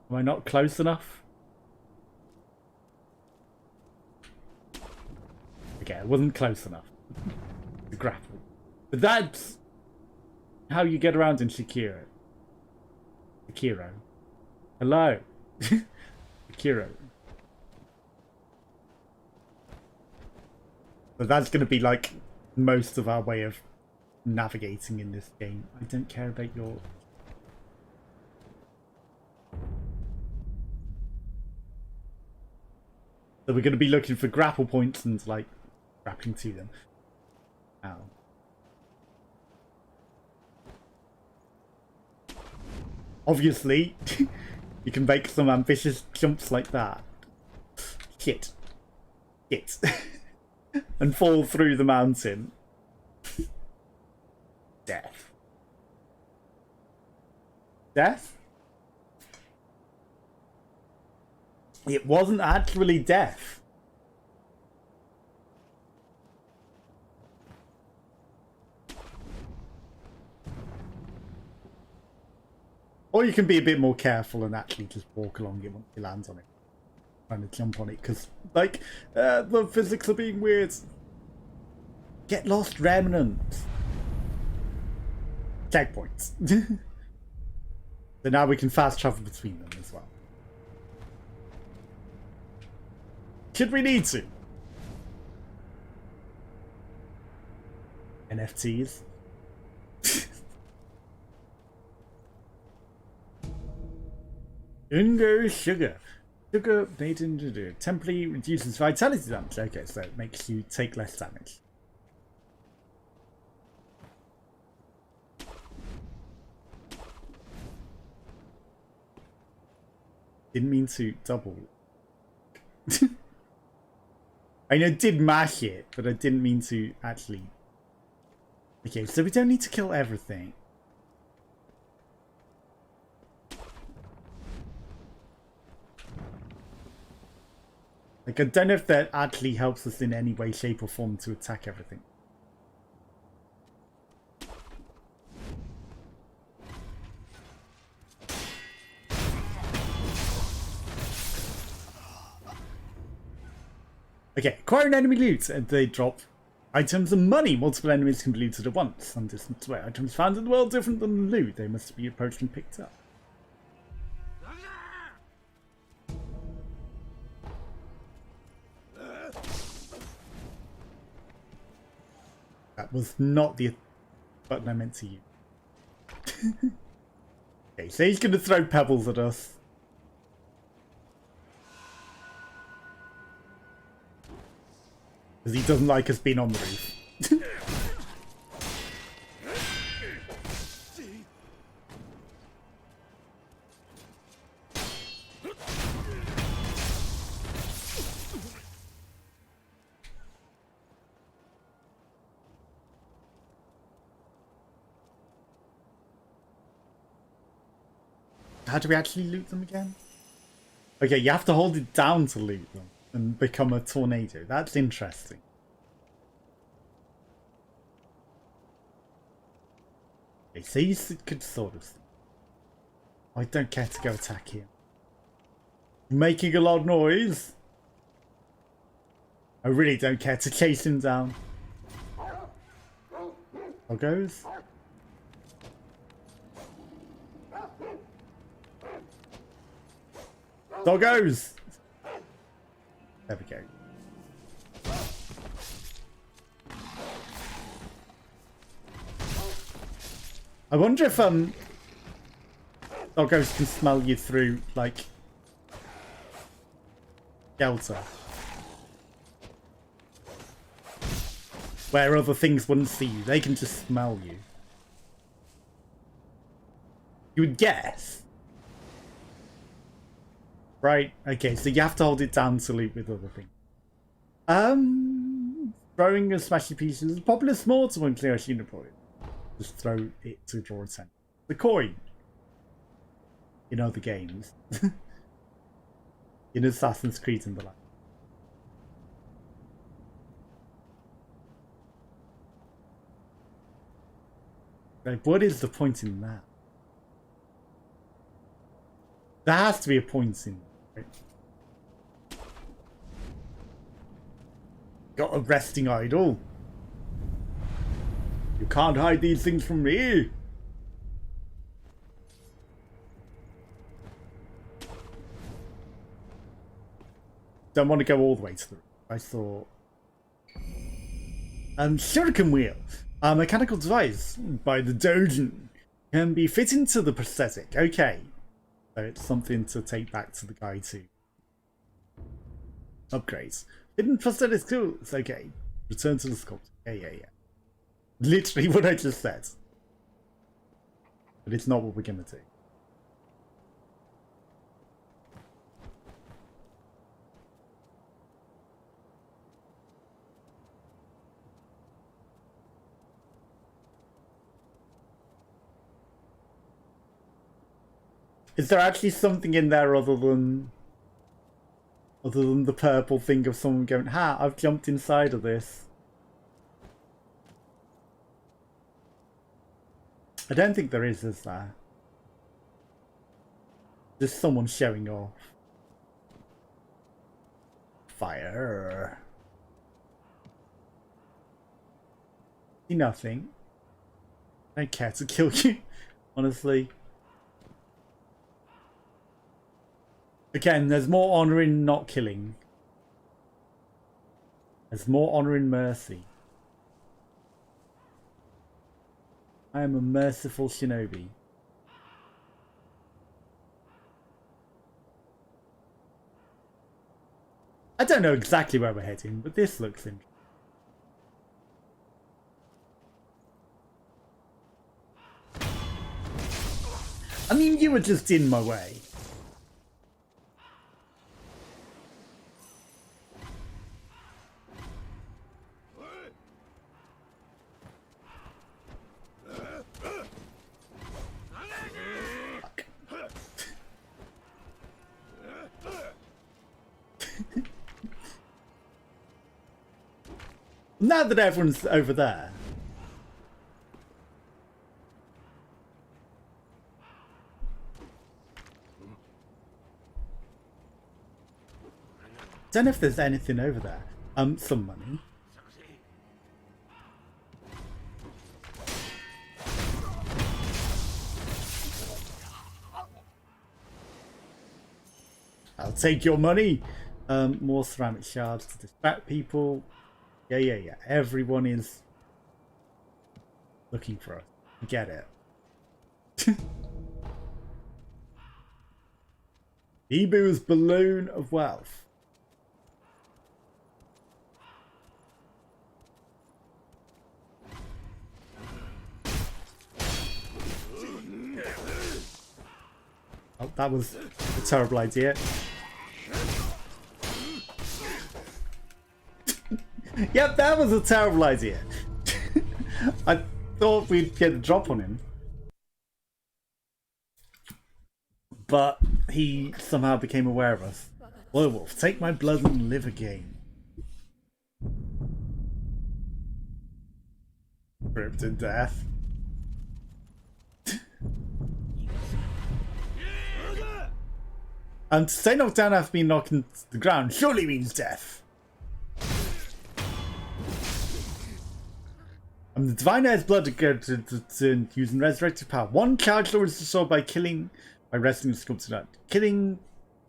Am I not close enough? Okay, I wasn't close enough. The grapple. But that's how you get around in Sekiro. Sekiro. Hello. Sekiro. So that's going to be like most of our way of navigating in this game. I don't care about your... So we're going to be looking for grapple points and like grappling to them. Ow. Obviously, you can make some ambitious jumps like that. Shit. Shit. And fall through the mountain. Death. Death? It wasn't actually death. Or you can be a bit more careful and actually just walk along it once you land on it. Trying to jump on it, because, like, the physics are being weird. Get lost, remnants. Checkpoints. So now we can fast travel between them as well. Should we need to? NFTs. Ungo sugar. Sugar made into temporarily reduces vitality damage. Okay, so it makes you take less damage. Didn't mean to double. I know I did mash it, but I didn't mean to actually. Okay, so we don't need to kill everything. Like, I don't know if that actually helps us in any way, shape, or form to attack everything. Okay, acquire an enemy loot, and they drop items and money. Multiple enemies can be looted at once. Some distance away. Items found in the world different than loot. They must be approached and picked up. That was not the button I meant to use. Okay, so he's going to throw pebbles at us. Because he doesn't like us being on the roof. How do we actually loot them again? Okay, you have to hold it down to loot them and become a tornado. That's interesting. Okay, so you could sort of... I don't care to go attack him. Making a lot of noise. I really don't care to chase him down. Doggos? Doggos! There we go. I wonder if doggos can smell you through like shelter, where other things wouldn't see you. They can just smell you. You would guess. Right, okay, so you have to hold it down to loot with other things. Throwing a smashy pieces is probably small to unclear a unit point. Just throw it to draw attention. The coin. In other games. In Assassin's Creed and the like. Right, what is the point in that? There has to be a point in it, right? Got a resting idol. You can't hide these things from me. Don't want to go all the way to the... I thought... Shuriken wheel. A mechanical device by the Dojin can be fit into the prosthetic. Okay. So it's something to take back to the guy to upgrades. Hidden prosthetic tools. Okay. Return to the sculpt. Yeah. Literally what I just said. But it's not what we're going to do. Is there actually something in there other than the purple thing of someone going, ha, I've jumped inside of this? I don't think there is there? Just someone showing off. Fire. See nothing. I don't care to kill you, honestly. Again, there's more honour in not killing. There's more honour in mercy. I am a merciful shinobi. I don't know exactly where we're heading, but this looks interesting. I mean, you were just in my way. Now that everyone's over there. Don't know if there's anything over there. Some money. I'll take your money. More ceramic shards to distract people. Yeah. Everyone is looking for us. Get it. Ibu's balloon of wealth. Oh, that was a terrible idea. Yep, that was a terrible idea. I thought we'd get a drop on him. but he somehow became aware of us. Werewolf, take my blood and live again. Gripped in death. And to stay knocked down after being knocked into the ground surely means death. And the Divine Heir's blood to go to using resurrected power. One character is restored by resting the sculpted art. Killing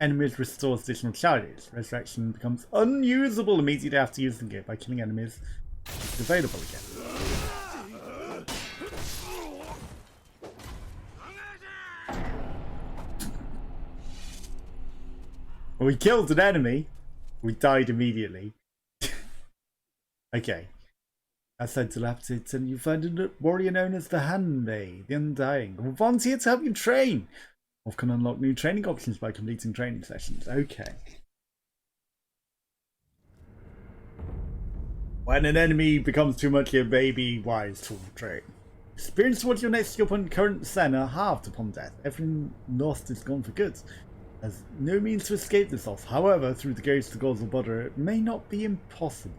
enemies restores additional charges. Resurrection becomes unusable immediately after using it. By killing enemies, it's available again. Well, we killed an enemy. We died immediately. Okay. I said dilapidated, and you find a warrior known as the Hanbei, the Undying. We'll volunteer to help you train. Or can unlock new training options by completing training sessions. Okay. When an enemy becomes too much your baby, wise tool train. Experience towards your next skill point current sen are halved upon death. Everything lost is gone for good. There's no means to escape this loss. However, through the gates to gods of Butter, it may not be impossible.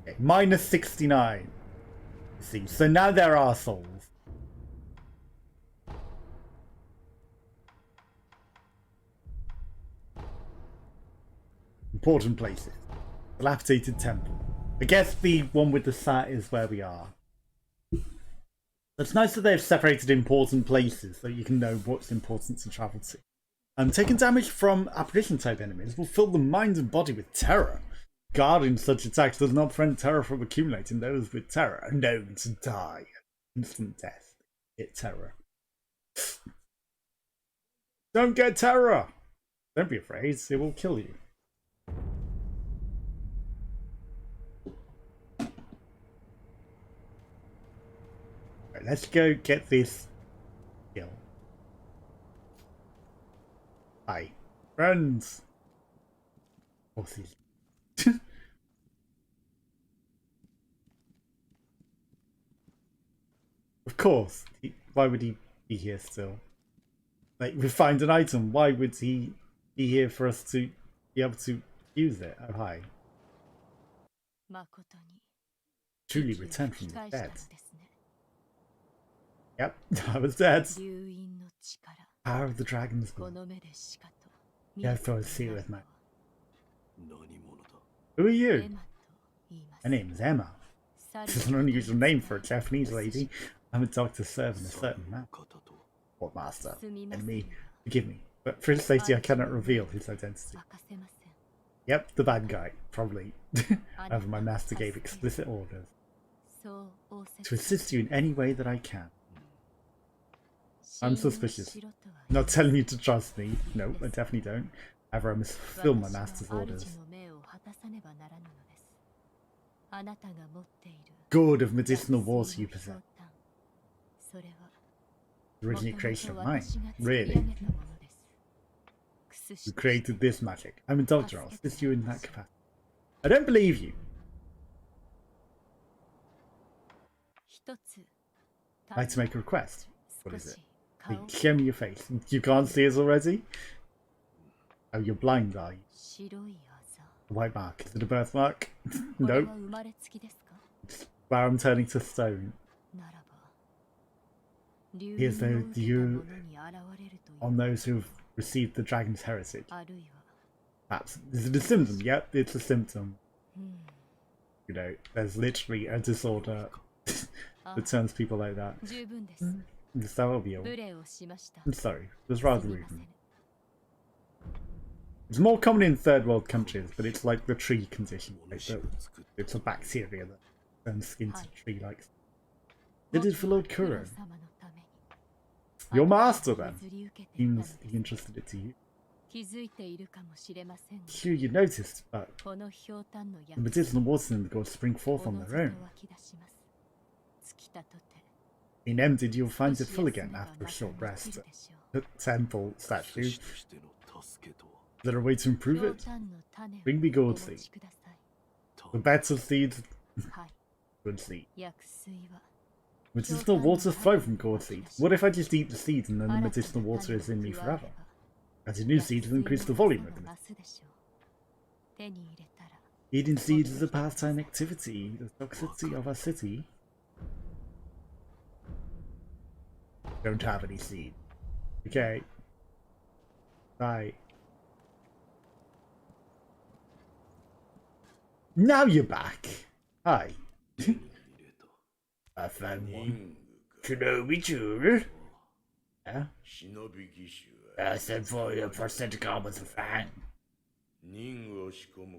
Okay, minus 69. See, so now there are souls. Important places. Dilapidated temple. I guess the one with the sat is where we are. It's nice that they've separated important places so you can know what's important to travel to. Taking damage from apparition type enemies will fill the mind and body with terror. Guarding such attacks does not prevent terror from accumulating. Those with terror are known to die. Instant death. Get terror. Don't get terror! Don't be afraid, it will kill you. Right, let's go get this kill. Hi. Friends! Horses. Of course. Why would he be here still? Like, we find an item. Why would he be here for us to be able to use it? Oh, hi. Truly returned from the dead. Yep, I was dead. Power of the dragon's blood. Yeah, I thought I was serious, man. Who are you? My name's Emma. This is an unusual name for a Japanese lady. I'm a doctor serving a certain man. What master? Enemy, forgive me, but for his safety I cannot reveal his identity. Yep, the bad guy, probably. However, my master gave explicit orders to assist you in any way that I can. I'm suspicious. I'm not telling you to trust me. No, I definitely don't. However, I must fulfill my master's orders. Gourd of medicinal water you possess. Original creation of mine. Really? You created this magic. I'm a doctor. I'll assist you in that capacity. I don't believe you. I'd like to make a request. What is it? Please, show me your face. You can't see us already? Oh, you're blind, are you? A white mark. Is it a birthmark? Nope. Where I'm turning to stone. Here's the view on those who've received the dragon's heritage. Perhaps. Is it a symptom? Yep, it's a symptom. You know, there's literally a disorder that turns people like that. That will be all. I'm sorry, it was rather rude. It's more common in third world countries, but it's like the tree condition. Like it's a bacteria that turns skin to tree-like. Did it for Lord Kuro? Your master, then? Seems he entrusted it to you. Sure, you noticed, but the medicinal waters in the gorge spring forth on their own. Being emptied, you'll find it full again after a short rest. The temple statue. Is there a way to improve it? Bring me gourd seed. The better seed. Good seed. Medicinal waters flow from gourd seeds. What if I just eat the seeds and then the medicinal water is in me forever? Adding new seeds will increase the volume of them. Eating seeds is a pastime activity. The toxicity of our city. Don't have any seeds. Okay. Bye. Now you're back. Hi. I found one. Shinobi tool. Yeah? I sent for your prosthetic arm with a fang.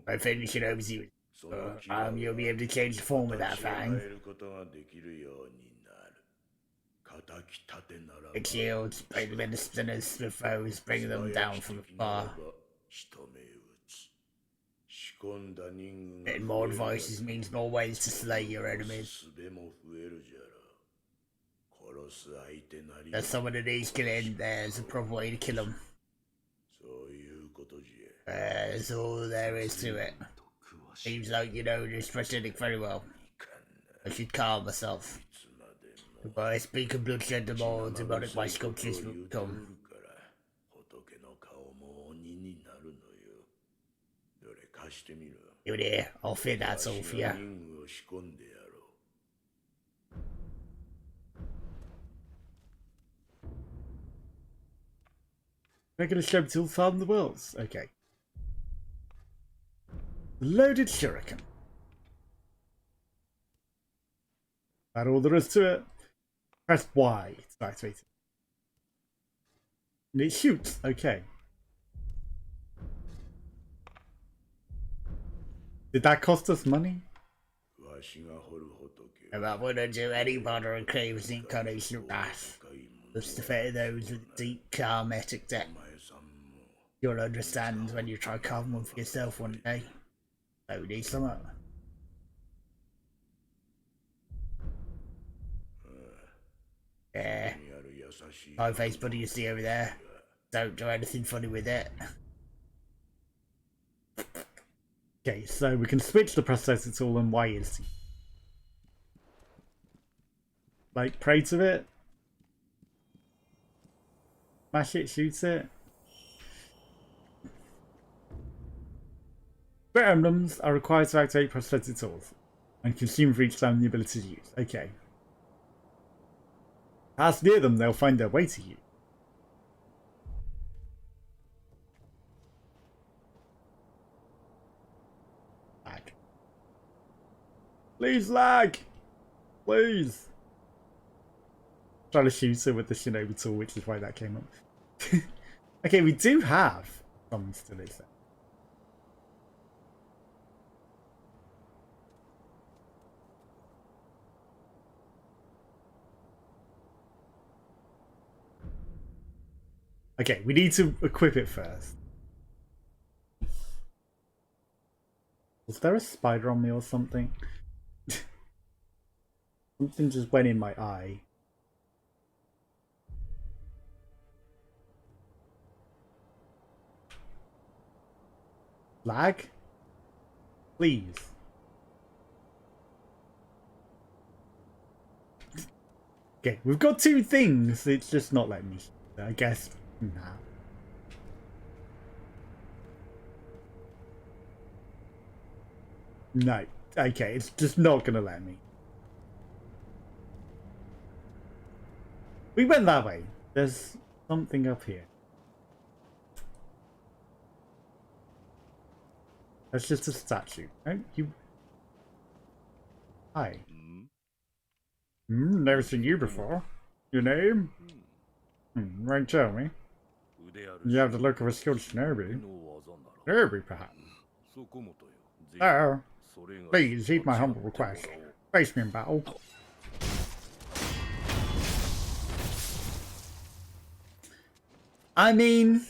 I finish it over you. You'll be able to change the form of that fang. It shields, break them into splinters with foes, bring them down from afar. Getting more devices means more ways to slay your enemies. There's someone that needs killing, there's a proper way to kill them. That's all there is to it. Seems like you know this prosthetic very well. I should calm myself. The more I speak of bloodshed, the more demonic my sculptures will become. Give it here, I'll fit that all for you. Regular shop till farm the worlds. Okay. Loaded shuriken. That's all there is to it. Press Y to activate it. And it shoots. Okay. Did that cost us money? That wouldn't do any bother and craves the incarnation of wrath. Just to fit those with deep karmatic debt. You'll understand when you try carving one for yourself one day. So we need some. Yeah. Hi face buddy you see over there. Don't do anything funny with it. Okay, so we can switch the prosthetic tool and Y is like pray to it. Smash it, shoot it. Spirit emblems are required to activate prosthetic tools and consume for each time the ability to use. Okay. Pass near them, they'll find their way to you. Lag. Please lag! Please! Trying to shoot it with the shinobi tool, which is why that came up. Okay, we do have some still is there. Okay, we need to equip it first. Was there a spider on me or something? Something just went in my eye. Lag? Please. Okay, we've got two things. It's just not letting me. I guess. Nah. No. Okay, it's just not gonna let me. We went that way. There's something up here. That's just a statue. Right? You. Hi. Never seen you before. Your name? Right, tell me. You have the look of a skilled shinobi. Shinobi, perhaps. Oh, please heed my humble request. Face me in battle. I mean,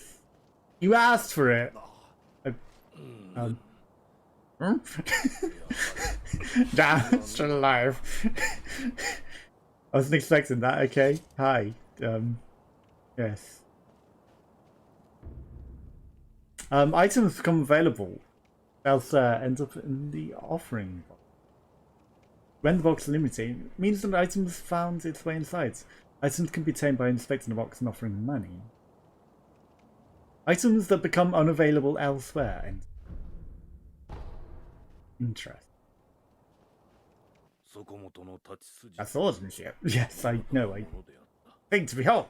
you asked for it. Damn, still alive. I wasn't expecting that. Okay, hi. Yes. Items become available. Else end up in the offering. When the box is limited, it means that items found its way inside. Items can be tamed by inspecting the box and offering money. Items that become unavailable elsewhere. And interest. That's swordsmanship. Yes, I know. I think to behold.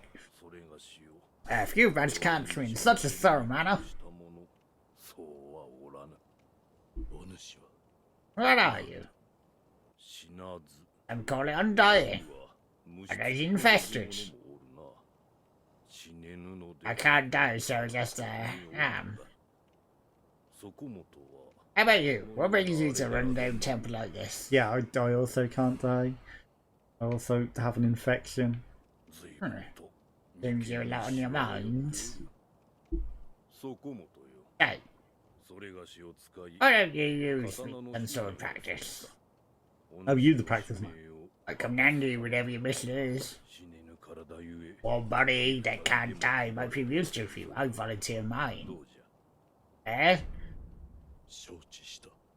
If you've managed to capture me in such a thorough manner. What are you? I'm called Undying. And it's infested. I can't die, so just am. How about you? What brings you to a rundown temple like this? Yeah, I also can't die. I also have an infection. Seems you're a lot on your mind. Hey. Why don't you use me in sword practice? Oh, you the practice man. I come handy whatever your mission is. One body that can't die might be useful for you. I volunteer mine. Eh?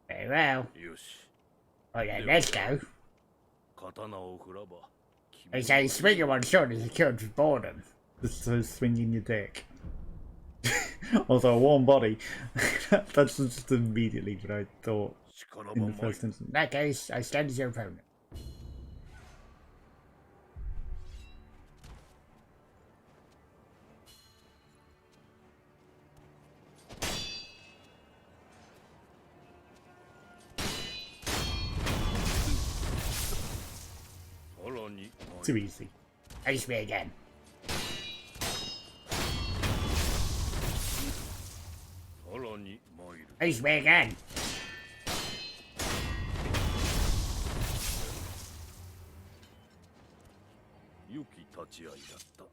Very well. Right then, let's go. They say swinging one sword is a cure for boredom. So swinging your dick. Also, a warm body. That's just immediately what I thought in the first instance. In that case, I stand as your opponent. Too easy. Face me again. Face me again.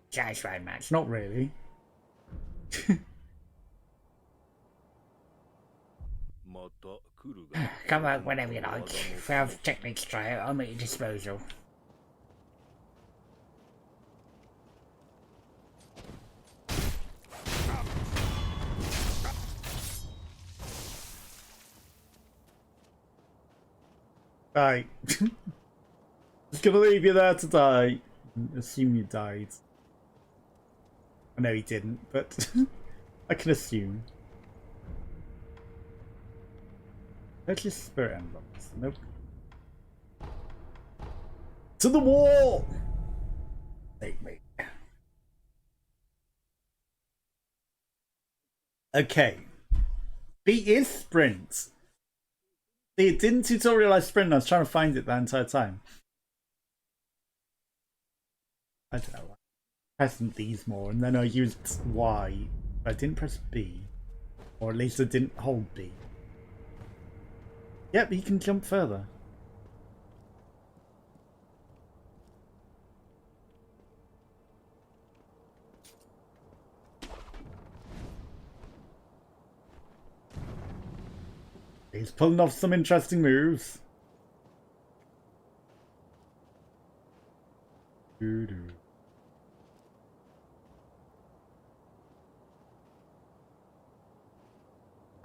Satisfying match. Not really. Come out whenever you like. If I have techniques to try out, I'm at your disposal. Die. Just gonna leave you there to die. Assume you died. I know he didn't, but I can assume. Let's just spirit emblems. Nope. To the wall! Take me. Okay. B is sprint. See, it didn't tutorialize sprint. I was trying to find it the entire time. I don't know. I pressed these more, and then I used Y. I didn't press B. Or at least I didn't hold B. Yep, he can jump further. He's pulling off some interesting moves. Doo-doo.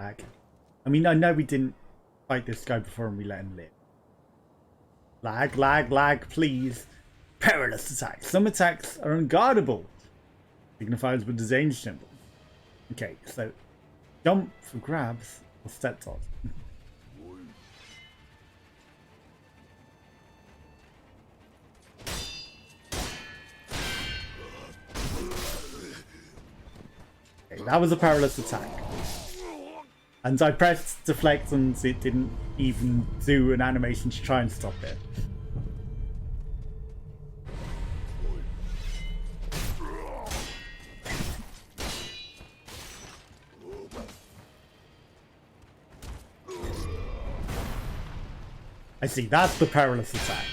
Lag. I mean, I know we didn't fight this guy before and we let him live. Lag, lag, lag, please. Perilous attacks. Some attacks are unguardable. Signifies with the danger symbol. Okay, so jump for grabs or step dodge. Okay, that was a perilous attack. And I pressed deflect and it didn't even do an animation to try and stop it. I see, that's the perilous attack.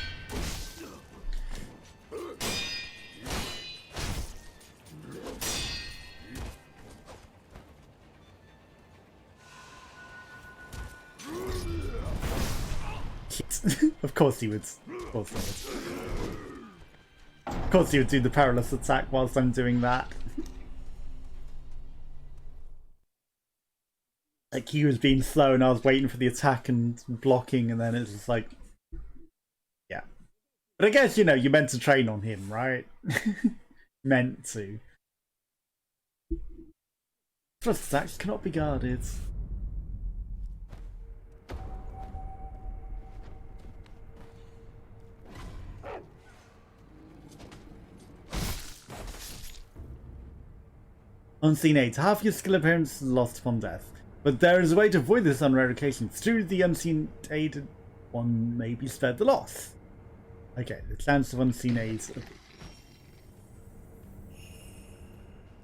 Of course he would. Of course he would. Of course he would do the perilous attack whilst I'm doing that. Like he was being slow and I was waiting for the attack and blocking, and then it's just like But I guess, you know, you're meant to train on him, right? Meant to. Thrust attacks cannot be guarded. Unseen aids. Half your skill appearance is lost upon death. But there is a way to avoid this on rare occasions. Through the unseen aid, one may be spared the loss. Okay, the chance of unseen aids. Okay.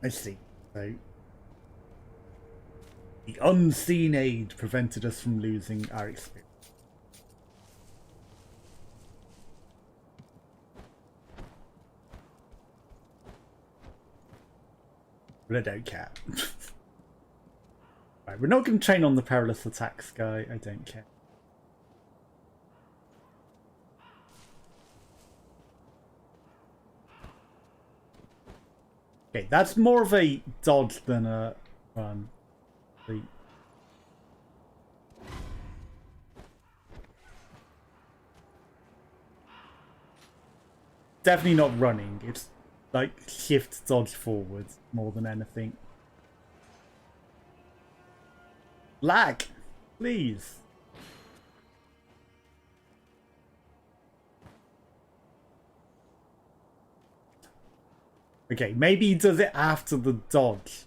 I see. So the unseen aid prevented us from losing our experience. But I don't care. Right, we're not going to train on the perilous attacks guy. I don't care. Okay, that's more of a dodge than a run. Definitely not running. It's like shift dodge forward more than anything. Lag, please. Okay, maybe he does it after the dodge.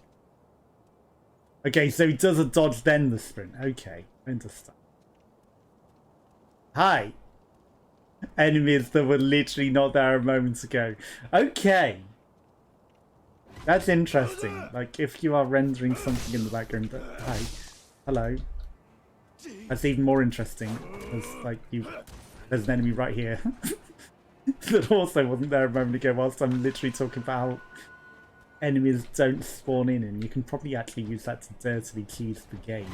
Okay, so he does a dodge then the sprint. Okay, I understand. Hi. Enemies that were literally not there a moment ago. Okay. That's interesting. Like, if you are rendering something in the background, but hi. Hello. That's even more interesting. Because, like, there's an enemy right here. That also wasn't there a moment ago whilst I'm literally talking about how enemies don't spawn in, and you can probably actually use that to dirtily cheese the game.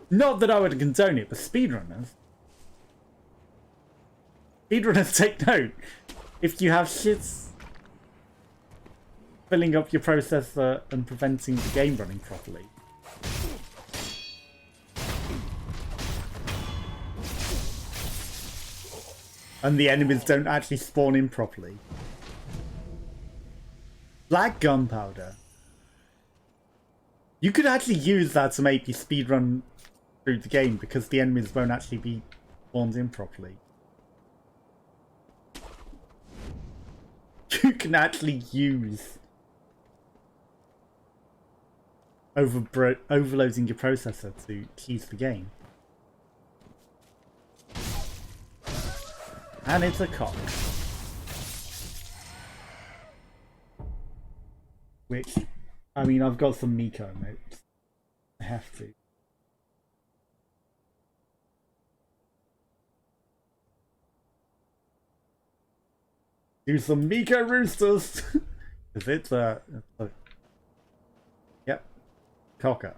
Not that I would condone it, but speedrunners. Speedrunners take note. If you have shits filling up your processor and preventing the game running properly. And the enemies don't actually spawn in properly. Black gunpowder. You could actually use that to make you speedrun through the game because the enemies won't actually be spawned in properly. You can actually use overloading your processor to cheese the game. And it's a cock. Which, I mean, I've got some Miko notes. I have to. Do some Miko roosters! Because it's a... Yep. Cocker.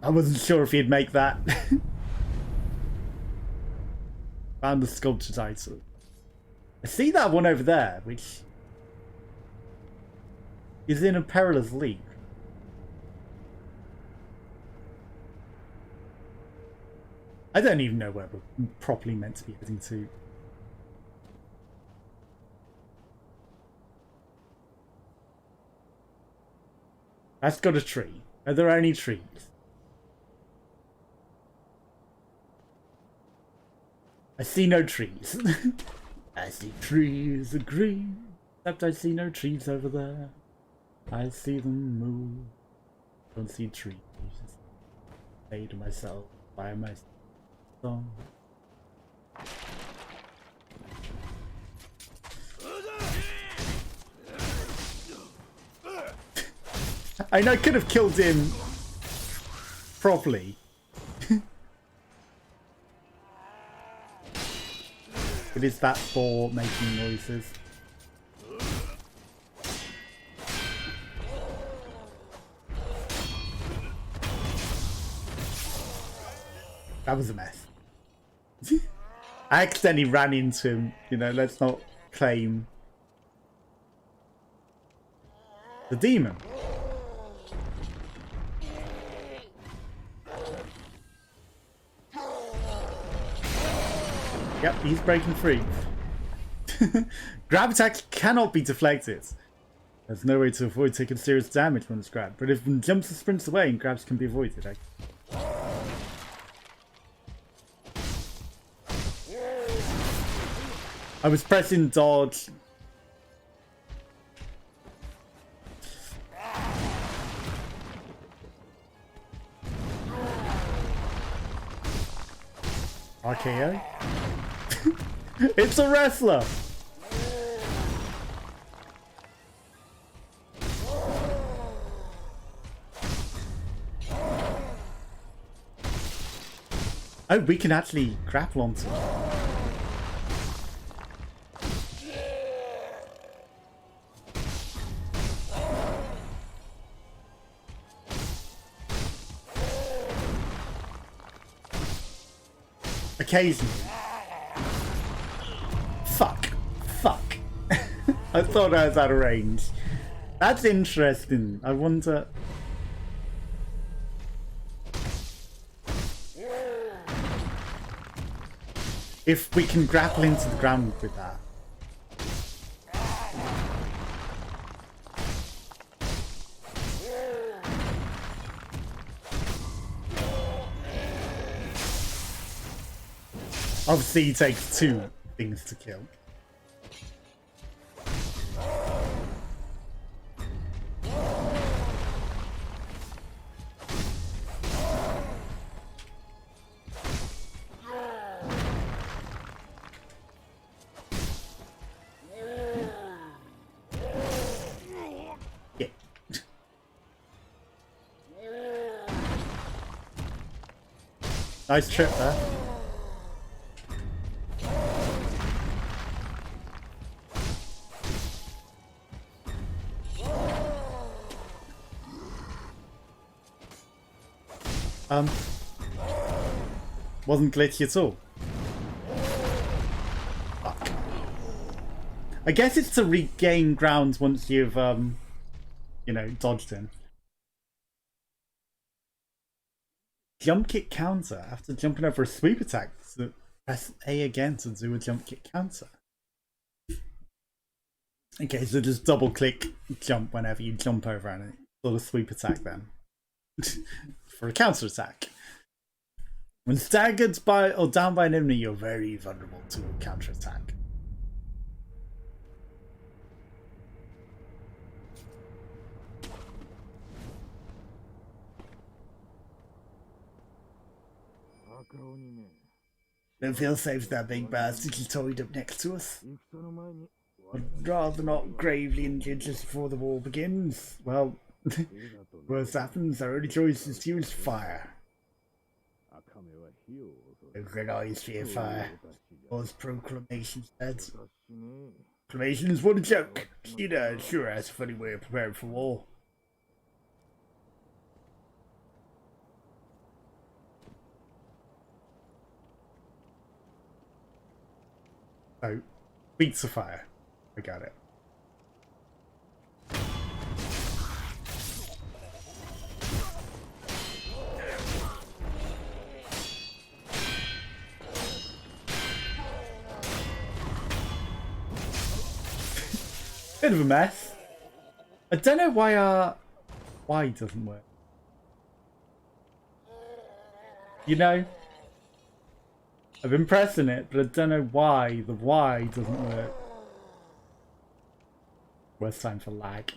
I wasn't sure if he'd make that. Found the sculpture title. I see that one over there, which is in a perilous leap. I don't even know where we're properly meant to be heading to. That's got a tree. Are there any trees? I see no trees. I see trees are green, except I see no trees over there. I see them move. Don't see trees. Say to myself, by myself. Song. I know I could have killed him properly. It is that ball making noises. That was a mess. I accidentally ran into him, you know, let's not claim. The demon. Yep, he's breaking free. Grab attack cannot be deflected. There's no way to avoid taking serious damage when it's grabbed, but if one jumps or sprints away, and grabs can be avoided. I was pressing dodge. RKO? It's a wrestler! Oh, we can actually grapple onto it. Occasionally. Fuck. I thought I was out of range. That's interesting. I wonder... if we can grapple into the ground with that. Obviously, he takes 2 things to kill. Yeah. Nice trip there. Wasn't glitchy at all. Fuck. I guess it's to regain ground once you've, you know, dodged in. Jump kick counter. After jumping over a sweep attack, so press A again to do a jump kick counter. Okay, so just double click jump whenever you jump over and sort of sweep attack then. For a counter attack. When staggered by or down by an enemy, you're very vulnerable to a counter attack. Don't feel safe with that big bastard you toyed up next to us. I'd rather not gravely injured just before the war begins. Well, worst happens, our only choice is to use fire. Red eyes fear fire. Was proclamation said. Proclamations, what a joke. It sure has a funny way of preparing for war. Oh, beats of fire. I got it. Bit of a mess. I don't know why Y doesn't work. You know? I've been pressing it, but I don't know why the Y doesn't work. Worst time for lag.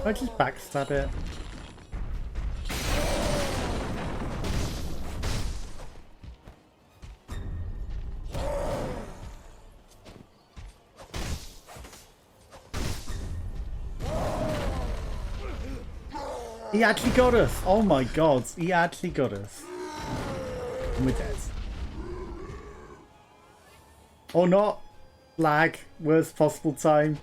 I just backstab it. He actually got us! Oh my god, he actually got us. And we're dead. Or not. Lag. Worst possible time.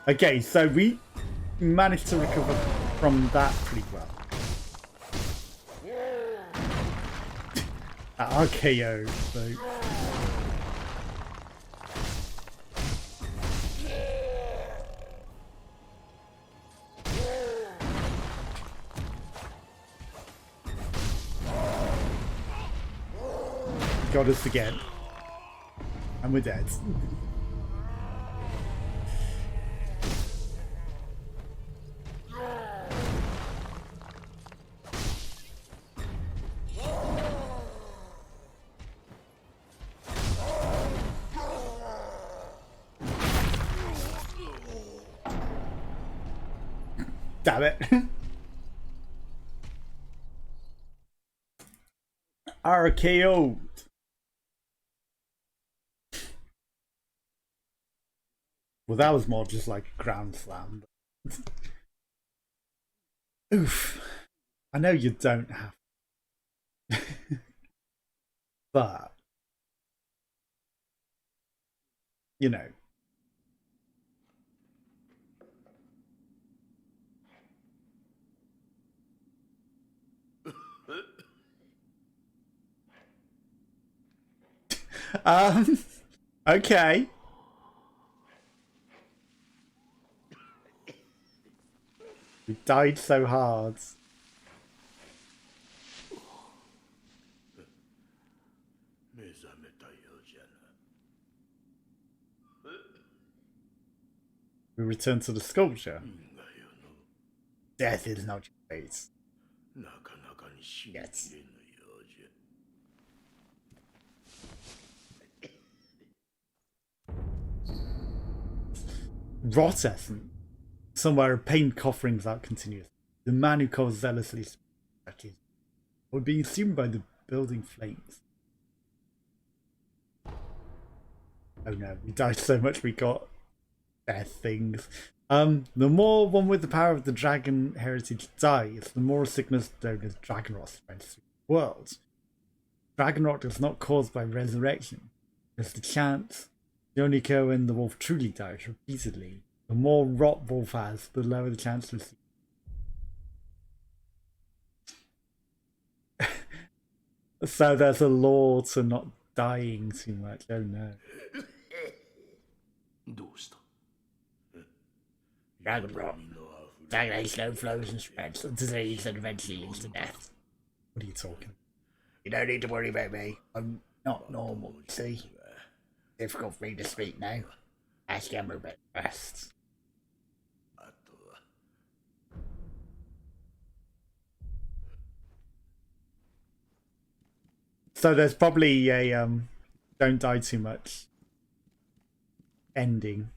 Okay, so managed to recover from that pretty well. RKO, so... Got us again. And we're dead. Damn it. RKO. Well, that was more just like a ground slam. Oof. I know you don't have but, you know. Okay. We died so hard. We return to the sculpture. Death is not your fate. Yes. Rot essence. Somewhere a pain cough rings out continuously. The man who calls zealously or being consumed by the building flames. Oh no, we died so much we got death things. The more one with the power of the dragon heritage dies, the more sickness known as dragon rot spreads through the world. Dragon rot is not caused by resurrection. There's the chance they only occur when the wolf truly dies repeatedly. The more rot wolf has, the lower the chance to see. So there's a law to not dying too much. Oh no. Dragon rot. Stagnation flows and spreads of disease and eventually leads to death. What are you talking? You don't need to worry about me. I'm not normal, you see. Difficult for me to speak now. Ask Emma about the rest. So there's probably a don't die too much ending.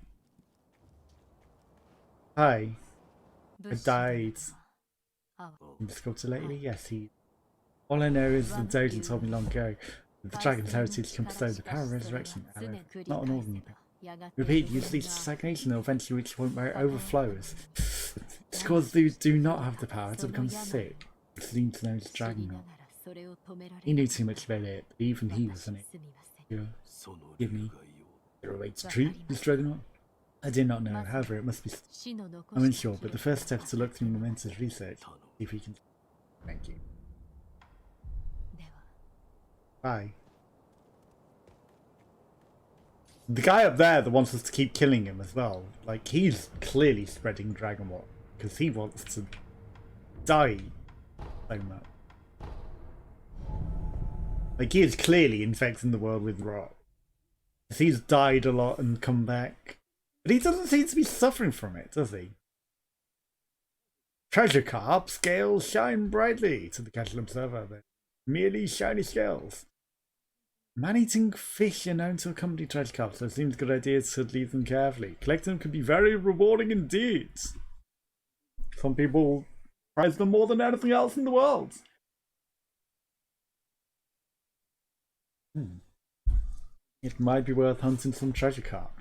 Hi. I died. In the sculpture lately? Yes, he. All I know is the dojo told me long ago that the dragon's heritage can bestow the power of resurrection. However, not an ordinary power. Repeat, use leads to stagnation and eventually reach a point where it overflows. It's because those do not have the power to become sick. It's leads to known as dragon rot. He knew too much about it, but even he was unable to give me a way to treat this dragon rot. I did not know, however, it must be. I'm unsure, but the first step is to look through Momento's research, see if we can. Thank you. Bye. The guy up there that wants us to keep killing him as well, like, he's clearly spreading dragon rot because he wants to die so much. Like, he is clearly infecting the world with rot. He's died a lot and come back. But he doesn't seem to be suffering from it, does he? Treasure carp scales shine brightly to the casual observer. They're merely shiny scales. Man-eating fish are known to accompany treasure carp, so it seems a good idea to leave them carefully. Collecting them can be very rewarding indeed. Some people prize them more than anything else in the world. It might be worth hunting some treasure carp.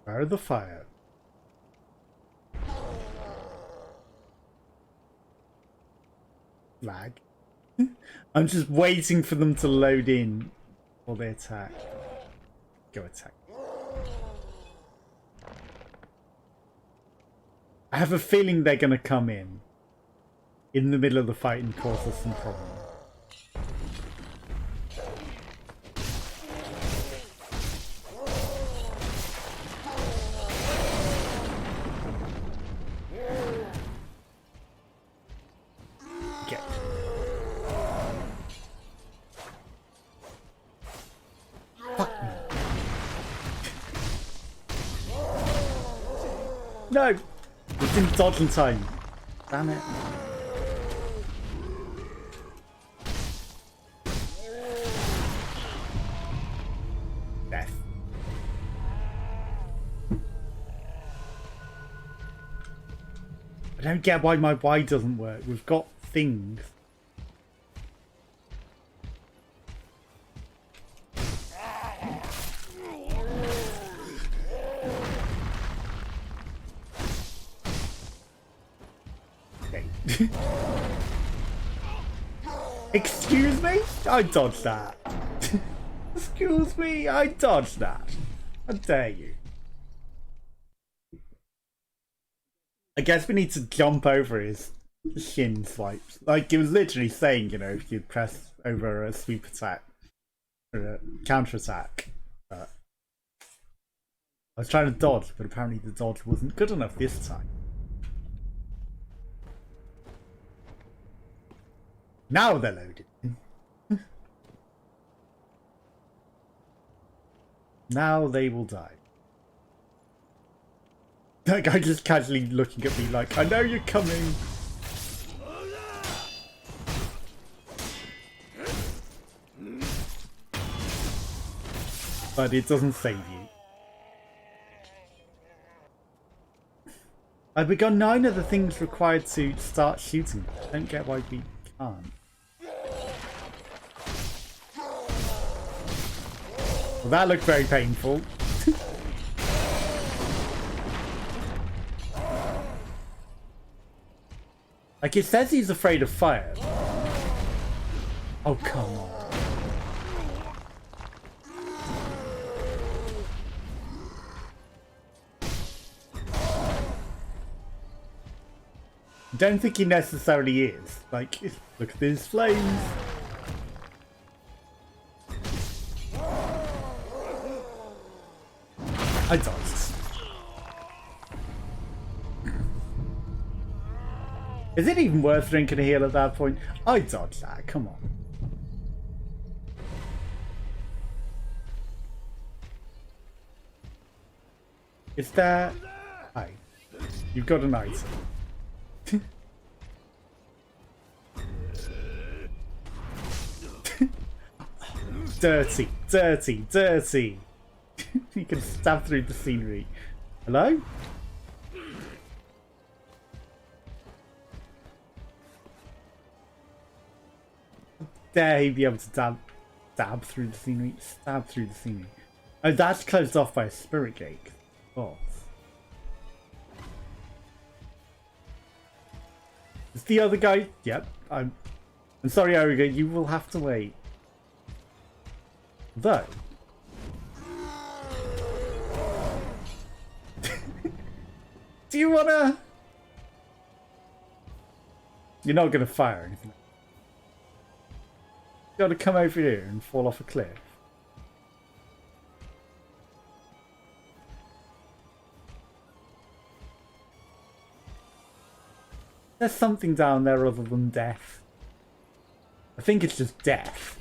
Where are the fire? lag. I'm just waiting for them to load in for the attack. Go attack. I have a feeling they're going to come in the middle of the fight and cause us some problems. Okay. Fuck me. No! It didn't dodge in time. Damn it. Death. I don't get why my Y doesn't work. We've got things. Excuse me? I dodged that. Excuse me? I dodged that. How dare you? I guess we need to jump over his shin swipes. Like, it was literally saying, you know, if you press over a sweep attack or a counter attack. I was trying to dodge, but apparently the dodge wasn't good enough this time. Now they're loaded. Now they will die. That guy just casually looking at me like, I know you're coming. But it doesn't save you. I've begun 9 of the things required to start shooting. I don't get why we can't. Well, that looked very painful. Like, it says he's afraid of fire. Oh, come on. I don't think he necessarily is. Like, look at these flames. I dodged. Is it even worth drinking a heal at that point? I dodged that, come on. Is there... Hi. You've got an item. Dirty, dirty, dirty. You can stab through the scenery. Hello? Dare he be able to stab through the scenery? Stab through the scenery. Oh, that's closed off by a spirit gate. Oh. Is the other guy? Yep. I'm sorry, Origa, you will have to wait. Though. Do you wanna? You're not gonna fire anything. You gotta come over here and fall off a cliff. There's something down there other than death. I think it's just death.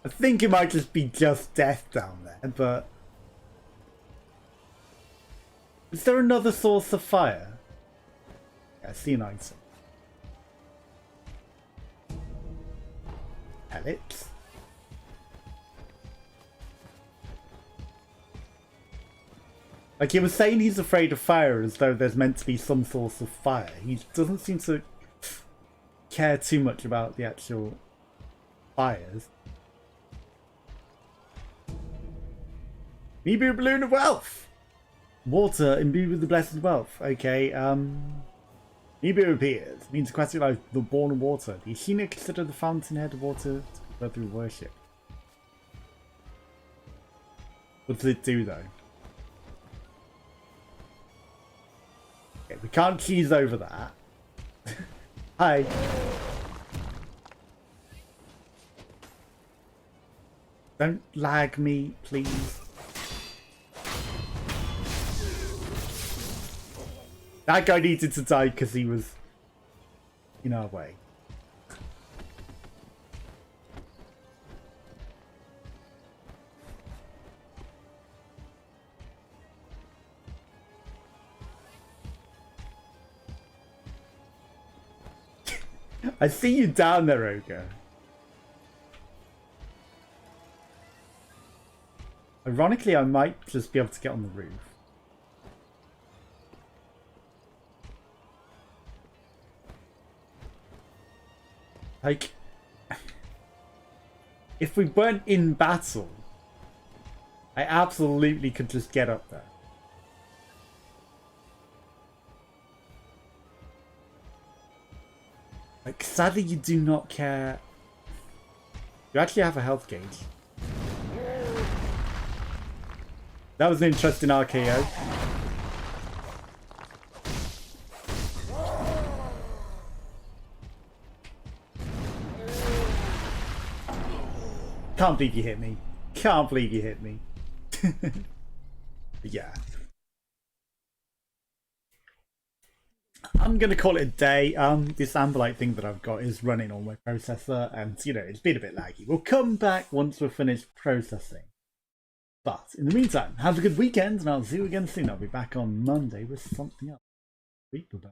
I think it might just be just death down there, but... Is there another source of fire? Yeah, I see an item. Pellets? Like, he was saying he's afraid of fire as though there's meant to be some source of fire. He doesn't seem to care too much about the actual fires. Imbued balloon of wealth. Water imbued with the blessed wealth. Okay, Ibu appears. Means aquatic life, the born of water. The Ashina consider the fountainhead of water to go through worship. What does it do though? Okay, we can't cheese over that. Hi. Don't lag me, please. That guy needed to die because he was in our way. I see you down there, Ogre. Ironically, I might just be able to get on the roof. Like, if we weren't in battle, I absolutely could just get up there. Like, sadly, you do not care. You actually have a health gauge. That was an interesting RKO. Can't believe you hit me. Can't believe you hit me. Yeah. I'm going to call it a day. This Amberlight thing that I've got is running on my processor, and, you know, it's been a bit laggy. We'll come back once we're finished processing. But, in the meantime, have a good weekend, and I'll see you again soon. I'll be back on Monday with something else. Bye-bye.